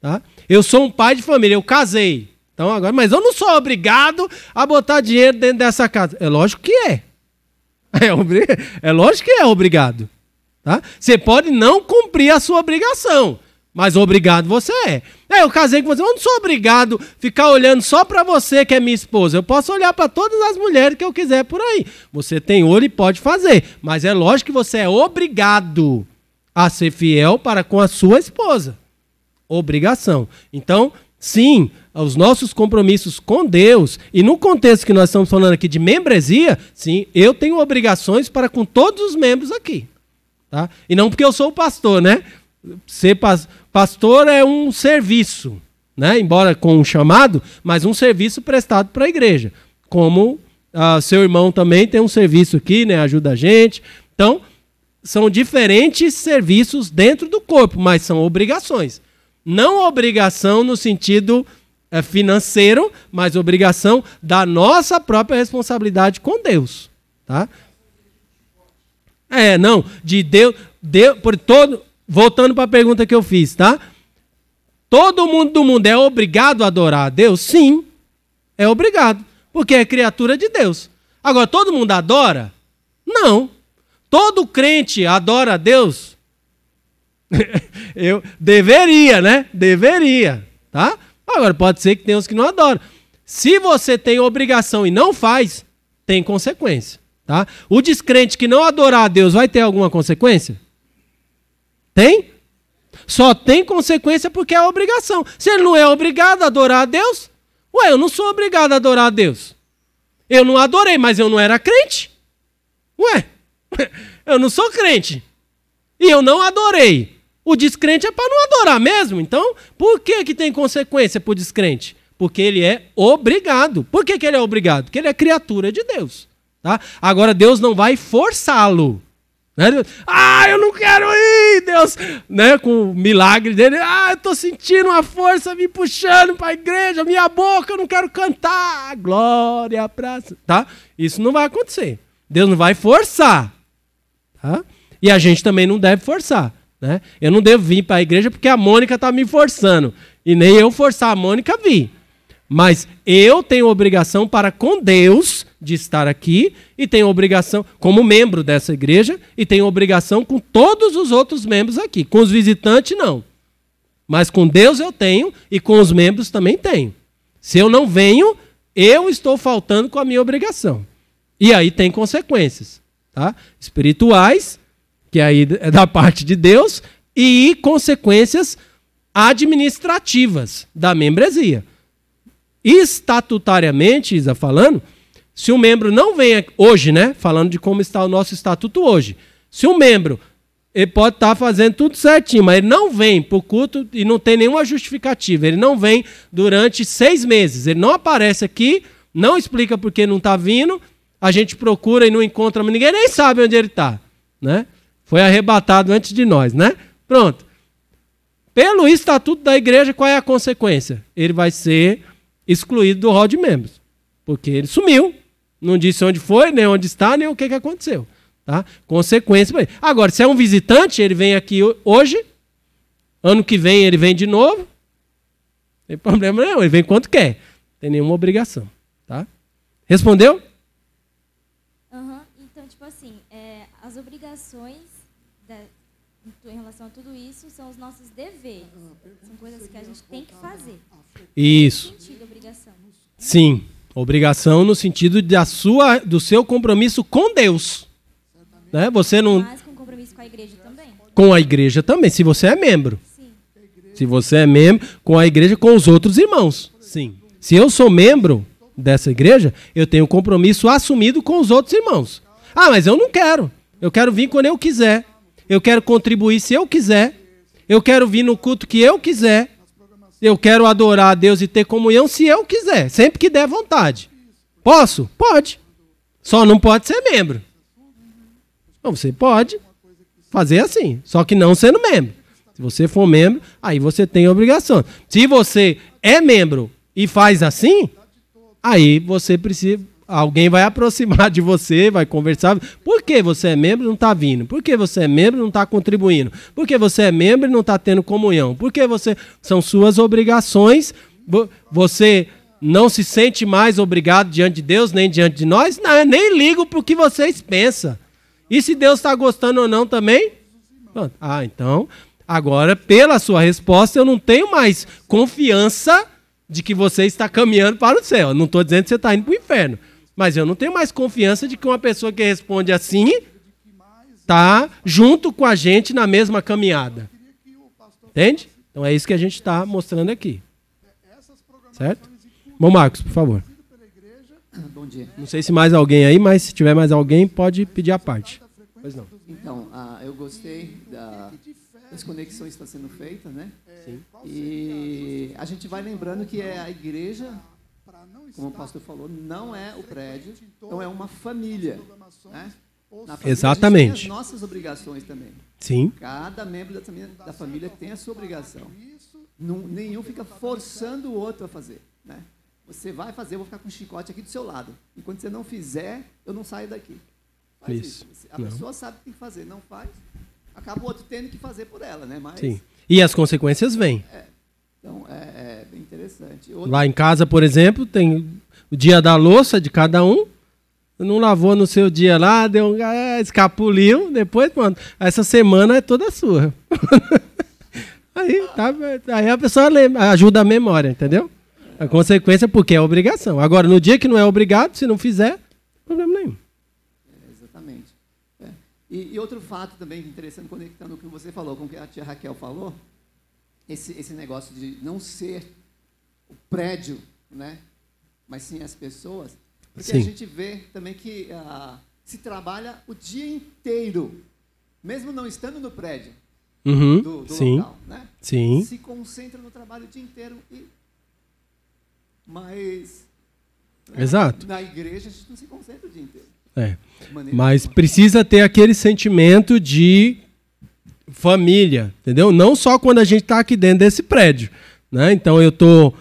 [SPEAKER 1] Tá? Eu sou um pai de família, eu casei. Então, agora, mas eu não sou obrigado a botar dinheiro dentro dessa casa. É lógico que é. É lógico que é obrigado. Tá? Você pode não cumprir a sua obrigação, mas obrigado você é. Eu casei com você, eu não sou obrigado a ficar olhando só para você que é minha esposa. Eu posso olhar para todas as mulheres que eu quiser por aí. Você tem olho e pode fazer, mas é lógico que você é obrigado a ser fiel para com a sua esposa. Obrigação. Então, sim, os nossos compromissos com Deus, e no contexto que nós estamos falando aqui de membresia, sim, eu tenho obrigações para com todos os membros aqui. Tá? E não porque eu sou o pastor, né? Ser pastor é um serviço, né? Embora com um chamado, mas um serviço prestado para a igreja. Como seu irmão também tem um serviço aqui, né? Ajuda a gente. Então, são diferentes serviços dentro do corpo, mas são obrigações. Não obrigação no sentido financeiro, mas obrigação da nossa própria responsabilidade com Deus. Tá? Não, de Deus por todo. Voltando para a pergunta que eu fiz, tá? Todo mundo do mundo é obrigado a adorar a Deus? Sim, é obrigado, porque é criatura de Deus. Agora, todo mundo adora? Não. Todo crente adora a Deus? Eu deveria, né? Deveria, tá? Agora, pode ser que tenha uns que não adoram. Se você tem obrigação e não faz, tem consequência, tá? O descrente que não adorar a Deus vai ter alguma consequência? Tem? Só tem consequência porque é obrigação. Se ele não é obrigado a adorar a Deus, eu não sou obrigado a adorar a Deus. Eu não adorei, mas eu não era crente. Eu não sou crente. E eu não adorei. O descrente é para não adorar mesmo. Então, por que tem consequência para o descrente? Porque ele é obrigado. Por que ele é obrigado? Porque ele é criatura de Deus. Tá? Agora, Deus não vai forçá-lo. Né? Eu não quero ir, Deus, né? Com o milagre dele, eu estou sentindo uma força me puxando para a igreja, minha boca, eu não quero cantar, glória, praça, tá? Isso não vai acontecer, Deus não vai forçar, tá? E a gente também não deve forçar, né? Eu não devo vir para a igreja porque a Mônica está me forçando. E nem eu forçar a Mônica a vir. Mas eu tenho obrigação para com Deus de estar aqui e tenho obrigação como membro dessa igreja e tenho obrigação com todos os outros membros aqui. Com os visitantes, não. Mas com Deus eu tenho e com os membros também tenho. Se eu não venho, eu estou faltando com a minha obrigação. E aí tem consequências, tá? Espirituais, que aí é da parte de Deus, e consequências administrativas da membresia. Estatutariamente, Isa falando, se um membro não vem hoje, né? Falando de como está o nosso estatuto hoje. Se um membro, ele pode estar fazendo tudo certinho, mas ele não vem para o culto e não tem nenhuma justificativa. Ele não vem durante 6 meses. Ele não aparece aqui, não explica por que não está vindo. A gente procura e não encontra, mas ninguém nem sabe onde ele está, né? Foi arrebatado antes de nós, né? Pronto. Pelo estatuto da igreja, qual é a consequência? Ele vai ser excluído do rol de membros, porque ele sumiu. Não disse onde foi, nem onde está, nem o que aconteceu. Tá? Consequência para ele. Agora, se é um visitante, ele vem aqui hoje, ano que vem ele vem de novo, não tem problema nenhum, ele vem quanto quer. Não tem nenhuma obrigação. Tá? Respondeu?
[SPEAKER 3] Então, tipo assim, as obrigações em relação a tudo isso são os nossos deveres. São coisas que a gente tem que fazer.
[SPEAKER 1] Isso.
[SPEAKER 3] No sentido, obrigação.
[SPEAKER 1] Sim. Obrigação no sentido do seu compromisso com Deus. Né? Você não...
[SPEAKER 3] Mas com compromisso com a igreja também.
[SPEAKER 1] Com a igreja também, se você é membro.
[SPEAKER 3] Sim.
[SPEAKER 1] Se você é membro, com a igreja, com os outros irmãos. Sim. Se eu sou membro dessa igreja, eu tenho um compromisso assumido com os outros irmãos. Ah, mas eu não quero. Eu quero vir quando eu quiser. Eu quero contribuir se eu quiser. Eu quero vir no culto que eu quiser. Eu quero adorar a Deus e ter comunhão se eu quiser. Sempre que der vontade. Posso? Pode. Só não pode ser membro. Então, você pode fazer assim, só que não sendo membro. Se você for membro, aí você tem obrigação. Se você é membro e faz assim, aí você precisa... Alguém vai aproximar de você, vai conversar. Por que você é membro e não está vindo? Por que você é membro e não está contribuindo? Por que você é membro e não está tendo comunhão? Por que você... São suas obrigações. Você não se sente mais obrigado diante de Deus, nem diante de nós? Não, nem ligo para o que vocês pensam. E se Deus está gostando ou não também? Pronto. Ah, então, agora, pela sua resposta, eu não tenho mais confiança de que você está caminhando para o céu. Eu não estou dizendo que você está indo para o inferno. Mas eu não tenho mais confiança de que uma pessoa que responde assim está junto com a gente na mesma caminhada. Entende? Então é isso que a gente está mostrando aqui. Certo? Bom, Marcos, por favor.
[SPEAKER 4] Bom dia.
[SPEAKER 1] Não sei se mais alguém aí, mas se tiver mais alguém, pode pedir a parte. Pois não.
[SPEAKER 4] Então, eu gostei das conexões que estão sendo feitas, né?
[SPEAKER 1] Sim.
[SPEAKER 4] E a gente vai lembrando que a igreja, como o pastor falou, não é o prédio, então é uma família. Né? Na família,
[SPEAKER 1] exatamente.
[SPEAKER 4] A gente tem as nossas obrigações também.
[SPEAKER 1] Sim.
[SPEAKER 4] Cada membro da família tem a sua obrigação. Nenhum fica forçando o outro a fazer. Né? Você vai fazer, eu vou ficar com um chicote aqui do seu lado. Enquanto você não fizer, eu não saio daqui. Faz isso. A pessoa sabe o que tem que fazer, não faz, acaba o outro tendo que fazer por ela, né? Mas,
[SPEAKER 1] sim. E as consequências vêm.
[SPEAKER 4] Então, é bem interessante.
[SPEAKER 1] Lá em casa, por exemplo, tem o dia da louça de cada um. Não lavou no seu dia lá, deu escapuliu, depois, mano, essa semana é toda sua. Aí a pessoa ajuda a memória, entendeu? A consequência porque é obrigação. Agora, no dia que não é obrigado, se não fizer, não tem problema nenhum.
[SPEAKER 4] Exatamente. E outro fato também interessante, conectando com o que você falou, com o que a tia Raquel falou, esse negócio de não ser o prédio, né? Mas sim as pessoas. Porque sim. A gente vê também que se trabalha o dia inteiro, mesmo não estando no prédio do
[SPEAKER 1] sim.
[SPEAKER 4] local. Né?
[SPEAKER 1] Sim.
[SPEAKER 4] Se concentra no trabalho o dia inteiro. Mas
[SPEAKER 1] exato.
[SPEAKER 4] Na igreja a gente não se concentra o dia inteiro.
[SPEAKER 1] Mas precisa ter aquele sentimento de família, entendeu? Não só quando a gente está aqui dentro desse prédio, né? Então eu tô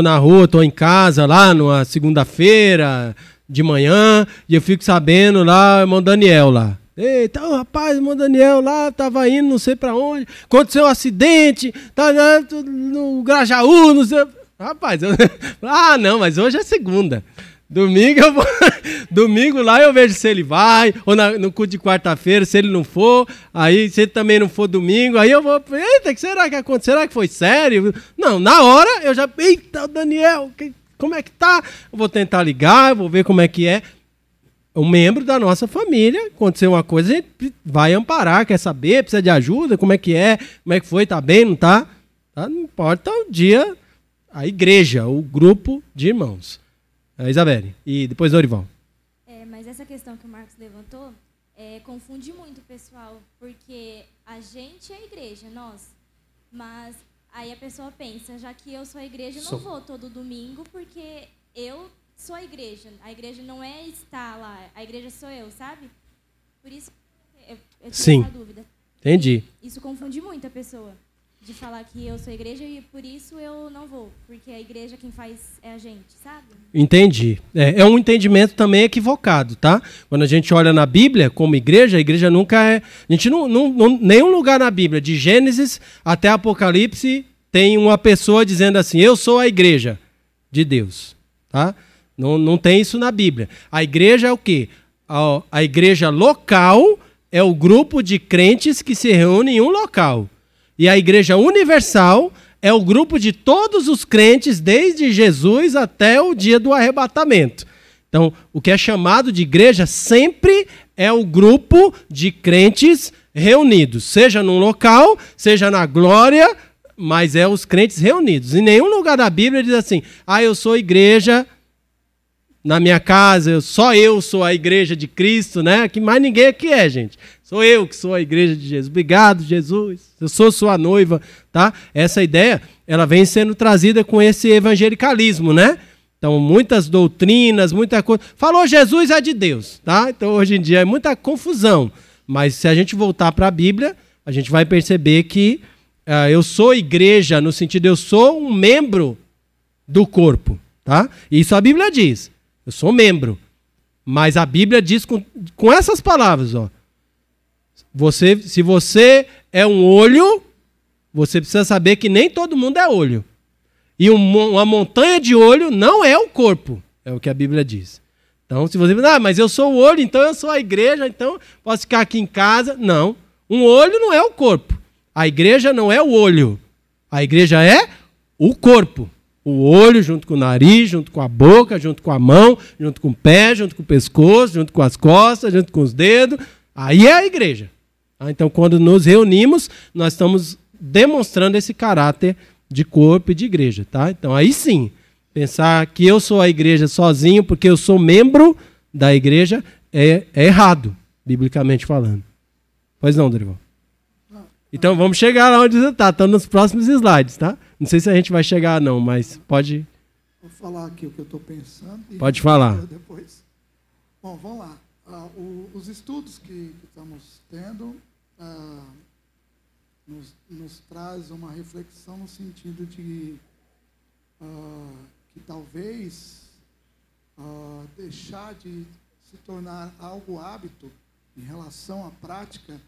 [SPEAKER 1] na rua, tô em casa lá numa segunda-feira de manhã e eu fico sabendo lá, o irmão Daniel lá, Eita, oh, rapaz, o irmão Daniel lá estava indo não sei para onde, aconteceu um acidente, tá no Grajaú, não sei. Rapaz, não, mas hoje é segunda. Domingo eu vou, domingo lá eu vejo se ele vai, ou no culto de quarta-feira, se ele não for, aí se ele também não for domingo, aí eu vou, eita, que será que aconteceu? Será que foi sério? Não, na hora eu já, eita, Daniel, como é que tá? Eu vou tentar ligar, vou ver como é que é. Um membro da nossa família, aconteceu uma coisa, a gente vai amparar, quer saber, precisa de ajuda, como é que foi, tá bem, não tá? Não importa o dia, a igreja, o grupo de irmãos. Isabelle, e depois Dorival.
[SPEAKER 3] Mas essa questão que o Marcos levantou confunde muito o pessoal, porque a gente é a igreja, nós, mas aí a pessoa pensa, já que eu sou a igreja, eu não vou todo domingo, porque eu sou a igreja não é estar lá, a igreja sou eu, sabe? Por isso eu tenho essa dúvida.
[SPEAKER 1] Entendi.
[SPEAKER 3] Isso confunde muito a pessoa, de falar que eu sou a igreja e por isso eu não vou, porque a igreja quem faz é a gente, sabe?
[SPEAKER 1] Entendi. É um entendimento também equivocado, tá? Quando a gente olha na Bíblia como igreja, a igreja nunca é... A gente nenhum lugar na Bíblia, de Gênesis até Apocalipse, tem uma pessoa dizendo assim, eu sou a igreja de Deus, tá? Não tem isso na Bíblia. A igreja é o quê? A igreja local é o grupo de crentes que se reúne em um local. E a igreja universal é o grupo de todos os crentes, desde Jesus até o dia do arrebatamento. Então, o que é chamado de igreja sempre é o grupo de crentes reunidos, seja num local, seja na glória, mas é os crentes reunidos. Em nenhum lugar da Bíblia diz assim, eu sou igreja na minha casa, só eu sou a igreja de Cristo, né? Que mais ninguém aqui é, gente. Sou eu que sou a igreja de Jesus. Obrigado, Jesus. Eu sou sua noiva, tá? Essa ideia, ela vem sendo trazida com esse evangelicalismo, né? Então, muitas doutrinas, muita coisa. Falou Jesus é de Deus, tá? Então, hoje em dia é muita confusão. Mas se a gente voltar para a Bíblia, a gente vai perceber que eu sou igreja no sentido eu sou um membro do corpo, tá? Isso a Bíblia diz. Eu sou membro. Mas a Bíblia diz com essas palavras, ó. Se você é um olho, você precisa saber que nem todo mundo é olho. E uma montanha de olho não é o corpo. É o que a Bíblia diz. Então, se você diz, mas eu sou o olho, então eu sou a igreja, então posso ficar aqui em casa. Não. Um olho não é o corpo. A igreja não é o olho. A igreja é o corpo. O olho junto com o nariz, junto com a boca, junto com a mão, junto com o pé, junto com o pescoço, junto com as costas, junto com os dedos. Aí é a igreja. Então, quando nos reunimos, nós estamos demonstrando esse caráter de corpo e de igreja. Tá? Então, aí sim, pensar que eu sou a igreja sozinho porque eu sou membro da igreja é errado, biblicamente falando. Pois não, Dorival? Então, vamos chegar lá onde você está. Estão nos próximos slides, tá? Não sei se a gente vai chegar não, mas pode...
[SPEAKER 2] Vou falar aqui o que eu estou pensando.
[SPEAKER 1] Pode falar.
[SPEAKER 2] Depois. Bom, vamos lá. Os estudos que estamos tendo nos traz uma reflexão no sentido de que talvez deixar de se tornar algo hábito em relação à prática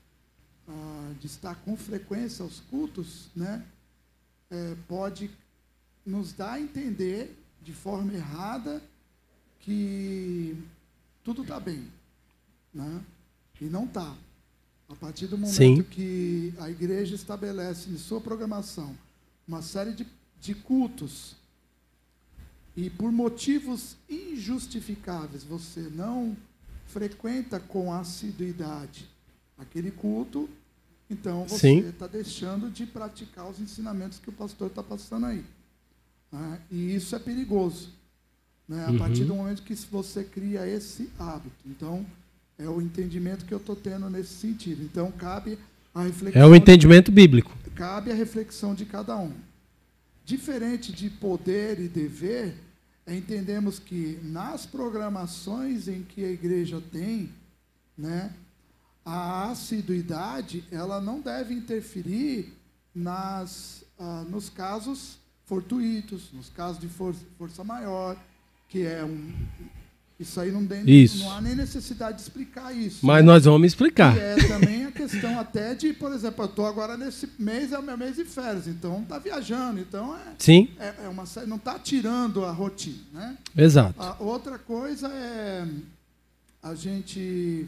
[SPEAKER 2] de estar com frequência aos cultos, né, pode nos dar a entender de forma errada que tudo está bem, né? E não está. A partir do momento que a igreja estabelece em sua programação uma série de cultos e por motivos injustificáveis você não frequenta com assiduidade aquele culto, então você está deixando de praticar os ensinamentos que o pastor está passando aí. Né? E isso é perigoso. Né? A partir do momento que você cria esse hábito. Então, é o entendimento que eu estou tendo nesse sentido. Então, cabe a reflexão...
[SPEAKER 1] É o entendimento bíblico.
[SPEAKER 2] Cabe a reflexão de cada um. Diferente de poder e dever, entendemos que nas programações em que a igreja tem, né, a assiduidade ela não deve interferir nos casos fortuitos, nos casos de força maior, que é Isso aí não há nem necessidade de explicar isso.
[SPEAKER 1] Mas nós vamos explicar.
[SPEAKER 2] E é também a questão até de, por exemplo, eu estou agora nesse mês, é o meu mês de férias, então está viajando, então
[SPEAKER 1] Sim.
[SPEAKER 2] Não está tirando a rotina, né?
[SPEAKER 1] Exato.
[SPEAKER 2] A outra coisa é a gente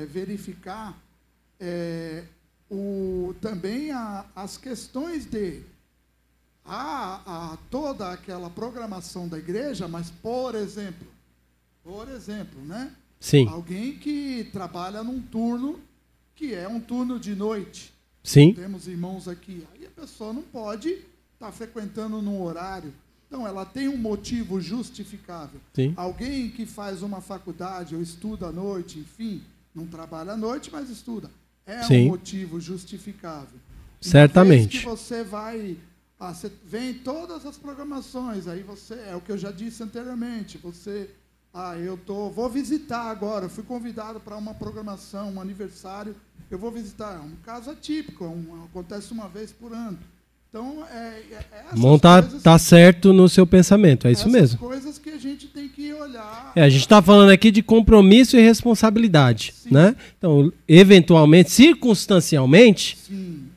[SPEAKER 2] verificar também as questões de toda aquela programação da igreja, mas, por exemplo, né?
[SPEAKER 1] Sim.
[SPEAKER 2] Alguém que trabalha num turno que é um turno de noite.
[SPEAKER 1] Sim.
[SPEAKER 2] Temos irmãos aqui. Aí a pessoa não pode estar frequentando num horário. Então, ela tem um motivo justificável.
[SPEAKER 1] Sim.
[SPEAKER 2] Alguém que faz uma faculdade ou estuda à noite, enfim, não trabalha à noite, mas estuda.
[SPEAKER 1] Sim.
[SPEAKER 2] Um motivo justificável.
[SPEAKER 1] Certamente.
[SPEAKER 2] Uma vez que você vai... você vem todas as programações, aí é o que eu já disse anteriormente, vou visitar agora, fui convidado para uma programação, um aniversário, eu vou visitar, é um caso atípico, acontece uma vez por ano. Então,
[SPEAKER 1] tá certo no seu pensamento, é isso mesmo.
[SPEAKER 2] Coisas que a gente tem que olhar...
[SPEAKER 1] a gente está falando aqui de compromisso e responsabilidade, né? Então, eventualmente, circunstancialmente...
[SPEAKER 2] Sim.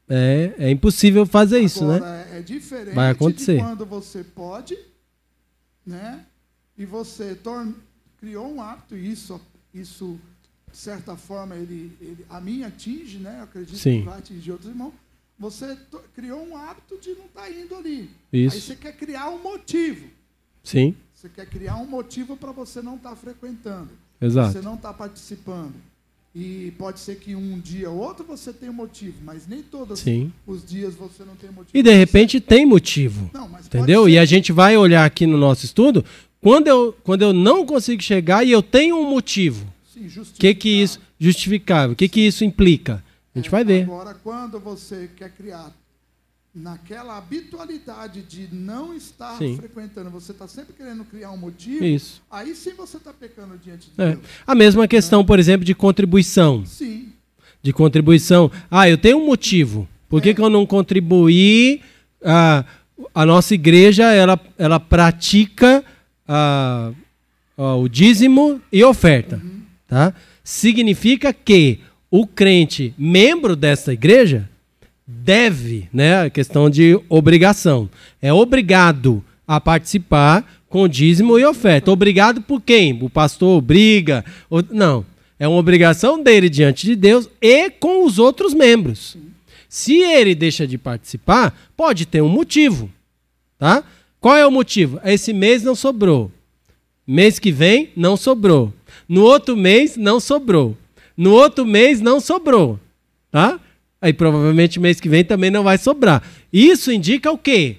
[SPEAKER 1] É impossível fazer isso, né?
[SPEAKER 2] É diferente
[SPEAKER 1] vai acontecer.
[SPEAKER 2] De quando você pode, né? E você criou um hábito, e isso de certa forma, a mim atinge, né? Eu acredito
[SPEAKER 1] Sim.
[SPEAKER 2] que vai atingir outros irmãos. Você criou um hábito de não estar indo ali.
[SPEAKER 1] Isso.
[SPEAKER 2] Aí você quer criar um motivo.
[SPEAKER 1] Sim.
[SPEAKER 2] Você quer criar um motivo para você não estar frequentando.
[SPEAKER 1] Exato.
[SPEAKER 2] Você não estar participando. E pode ser que um dia ou outro você tenha um motivo, mas nem todos os dias você não tem motivo.
[SPEAKER 1] E de repente tem motivo. Entendeu? E a gente vai olhar aqui no nosso estudo, quando eu não consigo chegar e eu tenho um motivo.
[SPEAKER 2] Sim,
[SPEAKER 1] justificável. O que isso implica? A gente vai ver.
[SPEAKER 2] Agora, quando você quer criar naquela habitualidade de não estar frequentando, você está sempre querendo criar um motivo, aí sim você está pecando diante de Deus.
[SPEAKER 1] A mesma questão, por exemplo, de contribuição.
[SPEAKER 2] Sim.
[SPEAKER 1] De contribuição. Eu tenho um motivo. Por que eu não contribuí? A nossa igreja, ela pratica o dízimo e oferta.
[SPEAKER 2] Uhum.
[SPEAKER 1] Tá? Significa que o crente, membro dessa igreja, deve, né, a questão de obrigação. É obrigado a participar com dízimo e oferta. Obrigado por quem? O pastor obriga? Não. É uma obrigação dele diante de Deus e com os outros membros. Se ele deixa de participar, pode ter um motivo. Tá? Qual é o motivo? Esse mês não sobrou. Mês que vem, não sobrou. No outro mês, não sobrou. No outro mês, não sobrou. Tá? Aí provavelmente mês que vem também não vai sobrar. Isso indica o quê?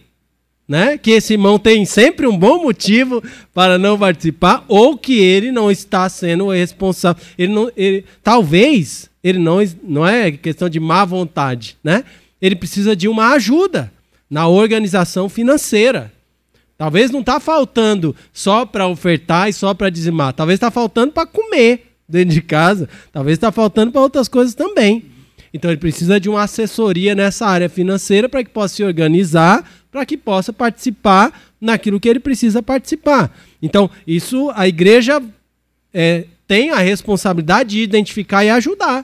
[SPEAKER 1] Né? Que esse irmão tem sempre um bom motivo para não participar ou que ele não está sendo responsável. Talvez ele não é questão de má vontade, né? Ele precisa de uma ajuda na organização financeira. Talvez não está faltando só para ofertar e só para dizimar. Talvez está faltando para comer dentro de casa. Talvez está faltando para outras coisas também. Então ele precisa de uma assessoria nessa área financeira para que possa se organizar, para que possa participar naquilo que ele precisa participar. Então, isso a igreja tem a responsabilidade de identificar e ajudar.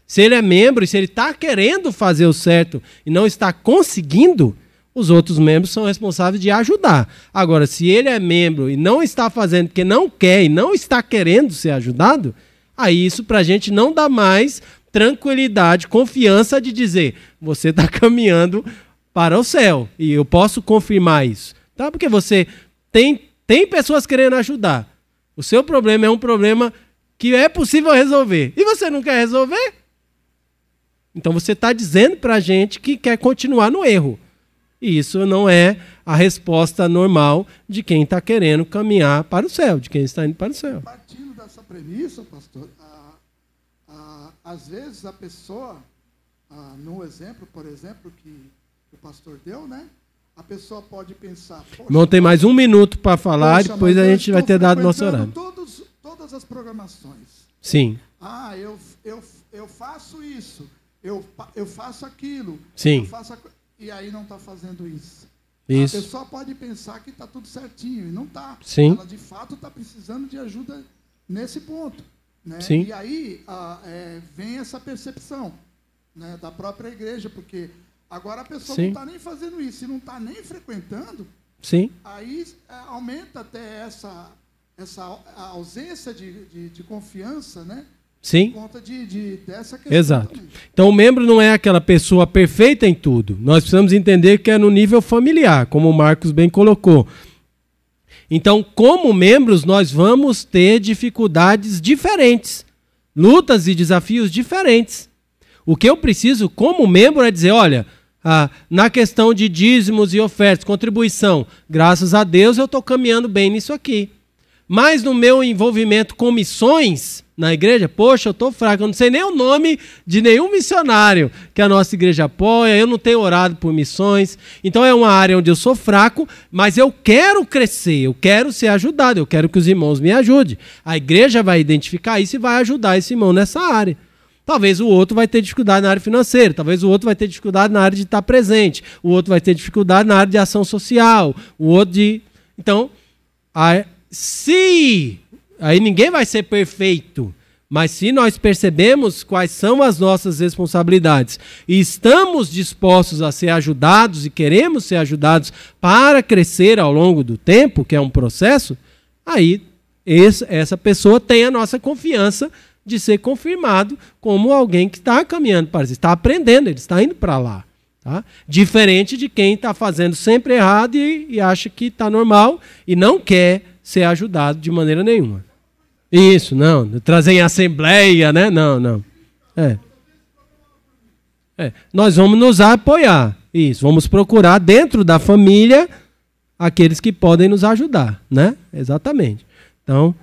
[SPEAKER 1] Se ele é membro e se ele está querendo fazer o certo e não está conseguindo, os outros membros são responsáveis de ajudar. Agora, se ele é membro e não está fazendo porque não quer e não está querendo ser ajudado, aí isso para a gente não dá mais tranquilidade, confiança de dizer, você está caminhando para o céu. E eu posso confirmar isso. Tá? Porque você tem pessoas querendo ajudar. O seu problema é um problema que é possível resolver. E você não quer resolver? Então você está dizendo para a gente que quer continuar no erro. E isso não é a resposta normal de quem está querendo caminhar para o céu, de quem está indo para o céu.
[SPEAKER 2] Partindo dessa premissa, pastor, às vezes a pessoa, no exemplo, por exemplo, que o pastor deu, né? A pessoa pode pensar...
[SPEAKER 1] Não tem mais 1 minuto para falar, depois a gente vai ter dado nosso horário.
[SPEAKER 2] Todas as programações.
[SPEAKER 1] Sim.
[SPEAKER 2] Eu faço isso, eu faço aquilo.
[SPEAKER 1] Sim.
[SPEAKER 2] E aí não está fazendo isso.
[SPEAKER 1] Isso.
[SPEAKER 2] A pessoa pode pensar que está tudo certinho, e não está.
[SPEAKER 1] Sim.
[SPEAKER 2] Ela, de fato, está precisando de ajuda nesse ponto. Né?
[SPEAKER 1] Sim.
[SPEAKER 2] E aí vem essa percepção, né, da própria igreja, porque agora a pessoa
[SPEAKER 1] Sim.
[SPEAKER 2] não está nem fazendo isso, e não está nem frequentando,
[SPEAKER 1] Sim.
[SPEAKER 2] aí aumenta até essa ausência de confiança, né?
[SPEAKER 1] Sim.
[SPEAKER 2] Por conta dessa questão.
[SPEAKER 1] Exato.
[SPEAKER 2] Também.
[SPEAKER 1] Então, o membro não é aquela pessoa perfeita em tudo. Nós precisamos entender que é no nível familiar, como o Marcos bem colocou. Então, como membros, nós vamos ter dificuldades diferentes, lutas e desafios diferentes. O que eu preciso, como membro, é dizer, olha, na questão de dízimos e ofertas, contribuição, graças a Deus eu estou caminhando bem nisso aqui. Mas no meu envolvimento com missões na igreja, poxa, eu estou fraco, eu não sei nem o nome de nenhum missionário que a nossa igreja apoia, eu não tenho orado por missões, então é uma área onde eu sou fraco, mas eu quero crescer, eu quero ser ajudado, eu quero que os irmãos me ajudem. A igreja vai identificar isso e vai ajudar esse irmão nessa área. Talvez o outro vai ter dificuldade na área financeira, talvez o outro vai ter dificuldade na área de estar presente, o outro vai ter dificuldade na área de ação social, o outro de... Então, aí ninguém vai ser perfeito, mas se nós percebemos quais são as nossas responsabilidades e estamos dispostos a ser ajudados e queremos ser ajudados para crescer ao longo do tempo, que é um processo, aí essa pessoa tem a nossa confiança de ser confirmado como alguém que está caminhando para isso, está aprendendo, ele está indo para lá. Tá? Diferente de quem está fazendo sempre errado e acha que está normal e não quer ser ajudado de maneira nenhuma. Isso, não. Trazer em assembleia, né? Não. Nós vamos nos apoiar. Isso, vamos procurar dentro da família aqueles que podem nos ajudar, né? Exatamente. Então,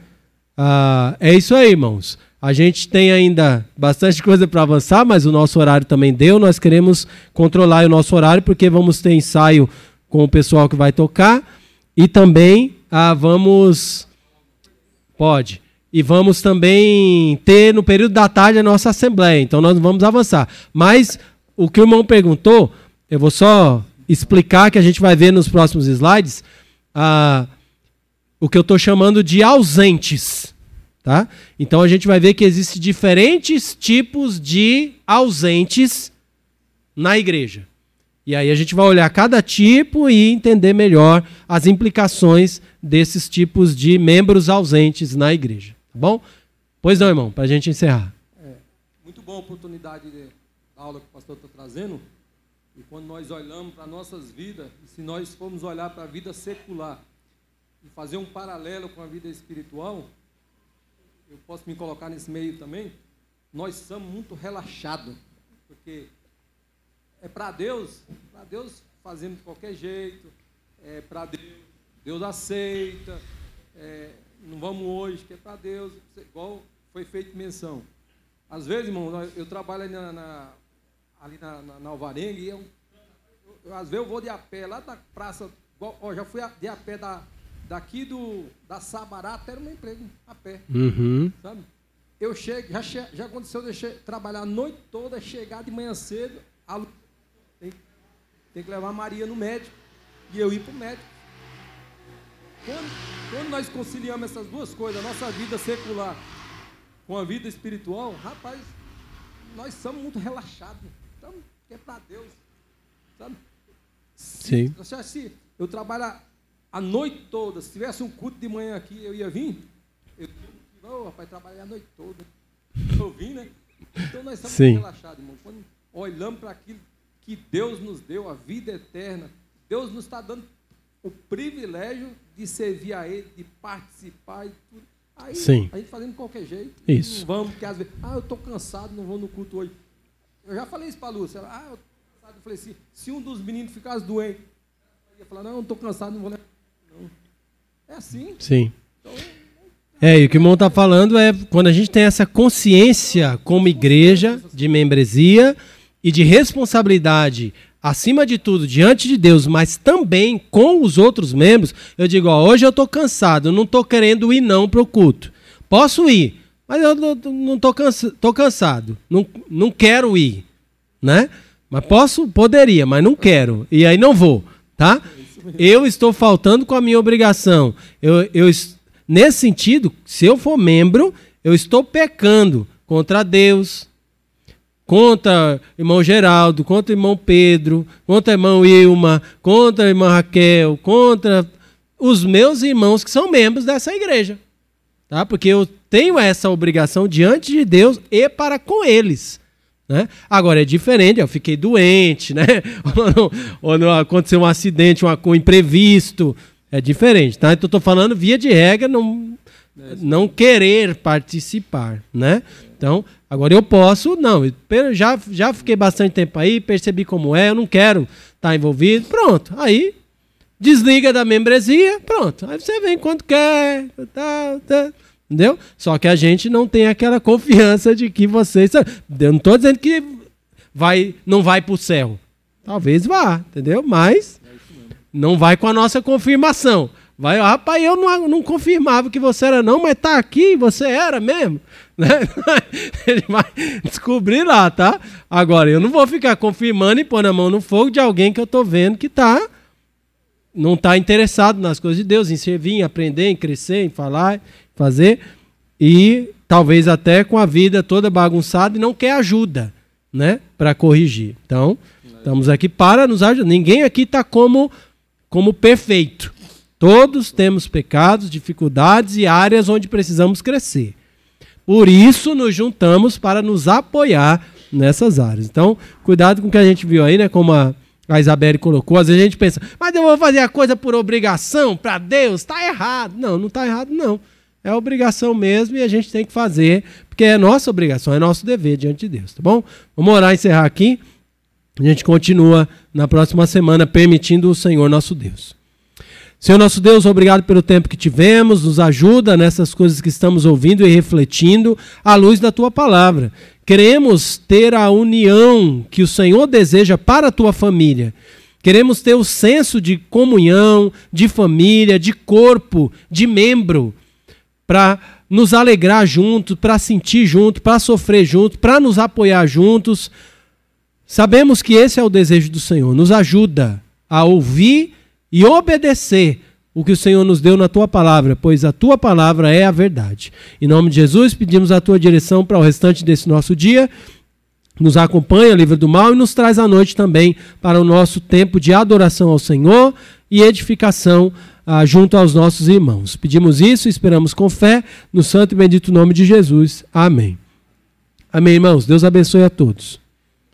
[SPEAKER 1] é isso aí, irmãos. A gente tem ainda bastante coisa para avançar, mas o nosso horário também deu. Nós queremos controlar o nosso horário, porque vamos ter ensaio com o pessoal que vai tocar. E também vamos também ter no período da tarde a nossa assembleia. Então nós vamos avançar. Mas o que o irmão perguntou, eu vou só explicar, que a gente vai ver nos próximos slides, o que eu estou chamando de ausentes. Tá? Então a gente vai ver que existem diferentes tipos de ausentes na igreja. E aí a gente vai olhar cada tipo e entender melhor as implicações desses tipos de membros ausentes na igreja. Tá bom? Pois não, irmão, para a gente encerrar.
[SPEAKER 5] Muito boa a oportunidade da aula que o pastor está trazendo. E quando nós olhamos para nossas vidas, se nós formos olhar para a vida secular e fazer um paralelo com a vida espiritual, eu posso me colocar nesse meio também, nós somos muito relaxados, porque é para Deus fazendo de qualquer jeito, para Deus aceita, não vamos hoje, que é para Deus, igual foi feito menção. Às vezes, irmão, eu trabalho ali na Alvarenga, e às vezes eu vou de a pé, lá da praça, já fui de a pé daqui da Sabará até no meu emprego, a pé.
[SPEAKER 1] Uhum.
[SPEAKER 5] Sabe? Eu chego, já aconteceu de trabalhar a noite toda, chegar de manhã cedo, tem que levar a Maria no médico, e eu ir para o médico. Quando nós conciliamos essas duas coisas, a nossa vida secular com a vida espiritual, rapaz, nós somos muito relaxados, que é para Deus. Sabe?
[SPEAKER 1] Sim.
[SPEAKER 5] Se eu trabalho a noite toda, se tivesse um culto de manhã aqui, eu ia vir? Rapaz, trabalhei a noite toda. Eu vim, né? Então nós estamos relaxados, irmão. Quando olhamos para aquilo que Deus nos deu, a vida eterna, Deus nos está dando o privilégio de servir a Ele, de participar e tudo. Aí a gente fazendo de qualquer jeito.
[SPEAKER 1] Isso.
[SPEAKER 5] Não vamos, porque às vezes, eu estou cansado, não vou no culto hoje. Eu já falei isso para a Lúcia. Ela, eu estou cansado. Eu falei assim, se um dos meninos ficasse doente, eu ia falar, não, eu estou cansado, não vou levar. É assim.
[SPEAKER 1] Sim. E o que o irmão está falando é quando a gente tem essa consciência como igreja de membresia e de responsabilidade, acima de tudo, diante de Deus, mas também com os outros membros, eu digo, hoje eu estou cansado, não estou querendo ir não para o culto. Posso ir, mas eu não estou cansado, não quero ir, né? Mas poderia, mas não quero, e aí não vou, tá? eu estou faltando com a minha obrigação. Nesse sentido, se eu for membro, eu estou pecando contra Deus, contra o irmão Geraldo, contra o irmão Pedro, contra a irmã Wilma, contra a irmã Raquel, contra os meus irmãos que são membros dessa igreja. Tá? Porque eu tenho essa obrigação diante de Deus e para com eles. Né? Agora, é diferente, eu fiquei doente, né? ou não aconteceu um acidente, um imprevisto, é diferente. Tá? Então, estou falando, via de regra, não querer participar. Né? Então, agora eu posso, não, já fiquei bastante tempo aí, percebi como é, eu não quero estar envolvido, pronto, aí desliga da membresia, pronto, aí você vem quando quer, entendeu? Só que a gente não tem aquela confiança de que vocês, eu não estou dizendo que não vai para o céu, talvez vá, entendeu? Mas não vai com a nossa confirmação. Vai, rapaz, eu não confirmava que você era não, mas tá aqui, você era mesmo. Né? Ele vai descobrir lá, tá? Agora, eu não vou ficar confirmando e pôr a mão no fogo de alguém que eu tô vendo que não tá interessado nas coisas de Deus, em servir, em aprender, em crescer, em falar, fazer, e talvez até com a vida toda bagunçada e não quer ajuda, né? Para corrigir. Então, estamos aqui para nos ajudar. Ninguém aqui está como perfeito. Todos temos pecados, dificuldades e áreas onde precisamos crescer. Por isso, nos juntamos para nos apoiar nessas áreas. Então, cuidado com o que a gente viu aí, né? Como a Isabelle colocou. Às vezes a gente pensa, mas eu vou fazer a coisa por obrigação, para Deus? Está errado. Não está errado, não. É obrigação mesmo e a gente tem que fazer, porque é nossa obrigação, é nosso dever diante de Deus, tá bom? Vamos orar e encerrar aqui. A gente continua na próxima semana, permitindo o Senhor nosso Deus. Senhor nosso Deus, obrigado pelo tempo que tivemos, nos ajuda nessas coisas que estamos ouvindo e refletindo à luz da Tua palavra. Queremos ter a união que o Senhor deseja para a Tua família. Queremos ter o senso de comunhão, de família, de corpo, de membro, para nos alegrar juntos, para sentir juntos, para sofrer juntos, para nos apoiar juntos. Sabemos que esse é o desejo do Senhor. Nos ajuda a ouvir e obedecer o que o Senhor nos deu na Tua palavra, pois a Tua palavra é a verdade. Em nome de Jesus, pedimos a Tua direção para o restante desse nosso dia. Nos acompanha, livra do mal, e nos traz à noite também para o nosso tempo de adoração ao Senhor e edificação junto aos nossos irmãos. Pedimos isso e esperamos com fé no santo e bendito nome de Jesus. Amém. Amém, irmãos. Deus abençoe a todos.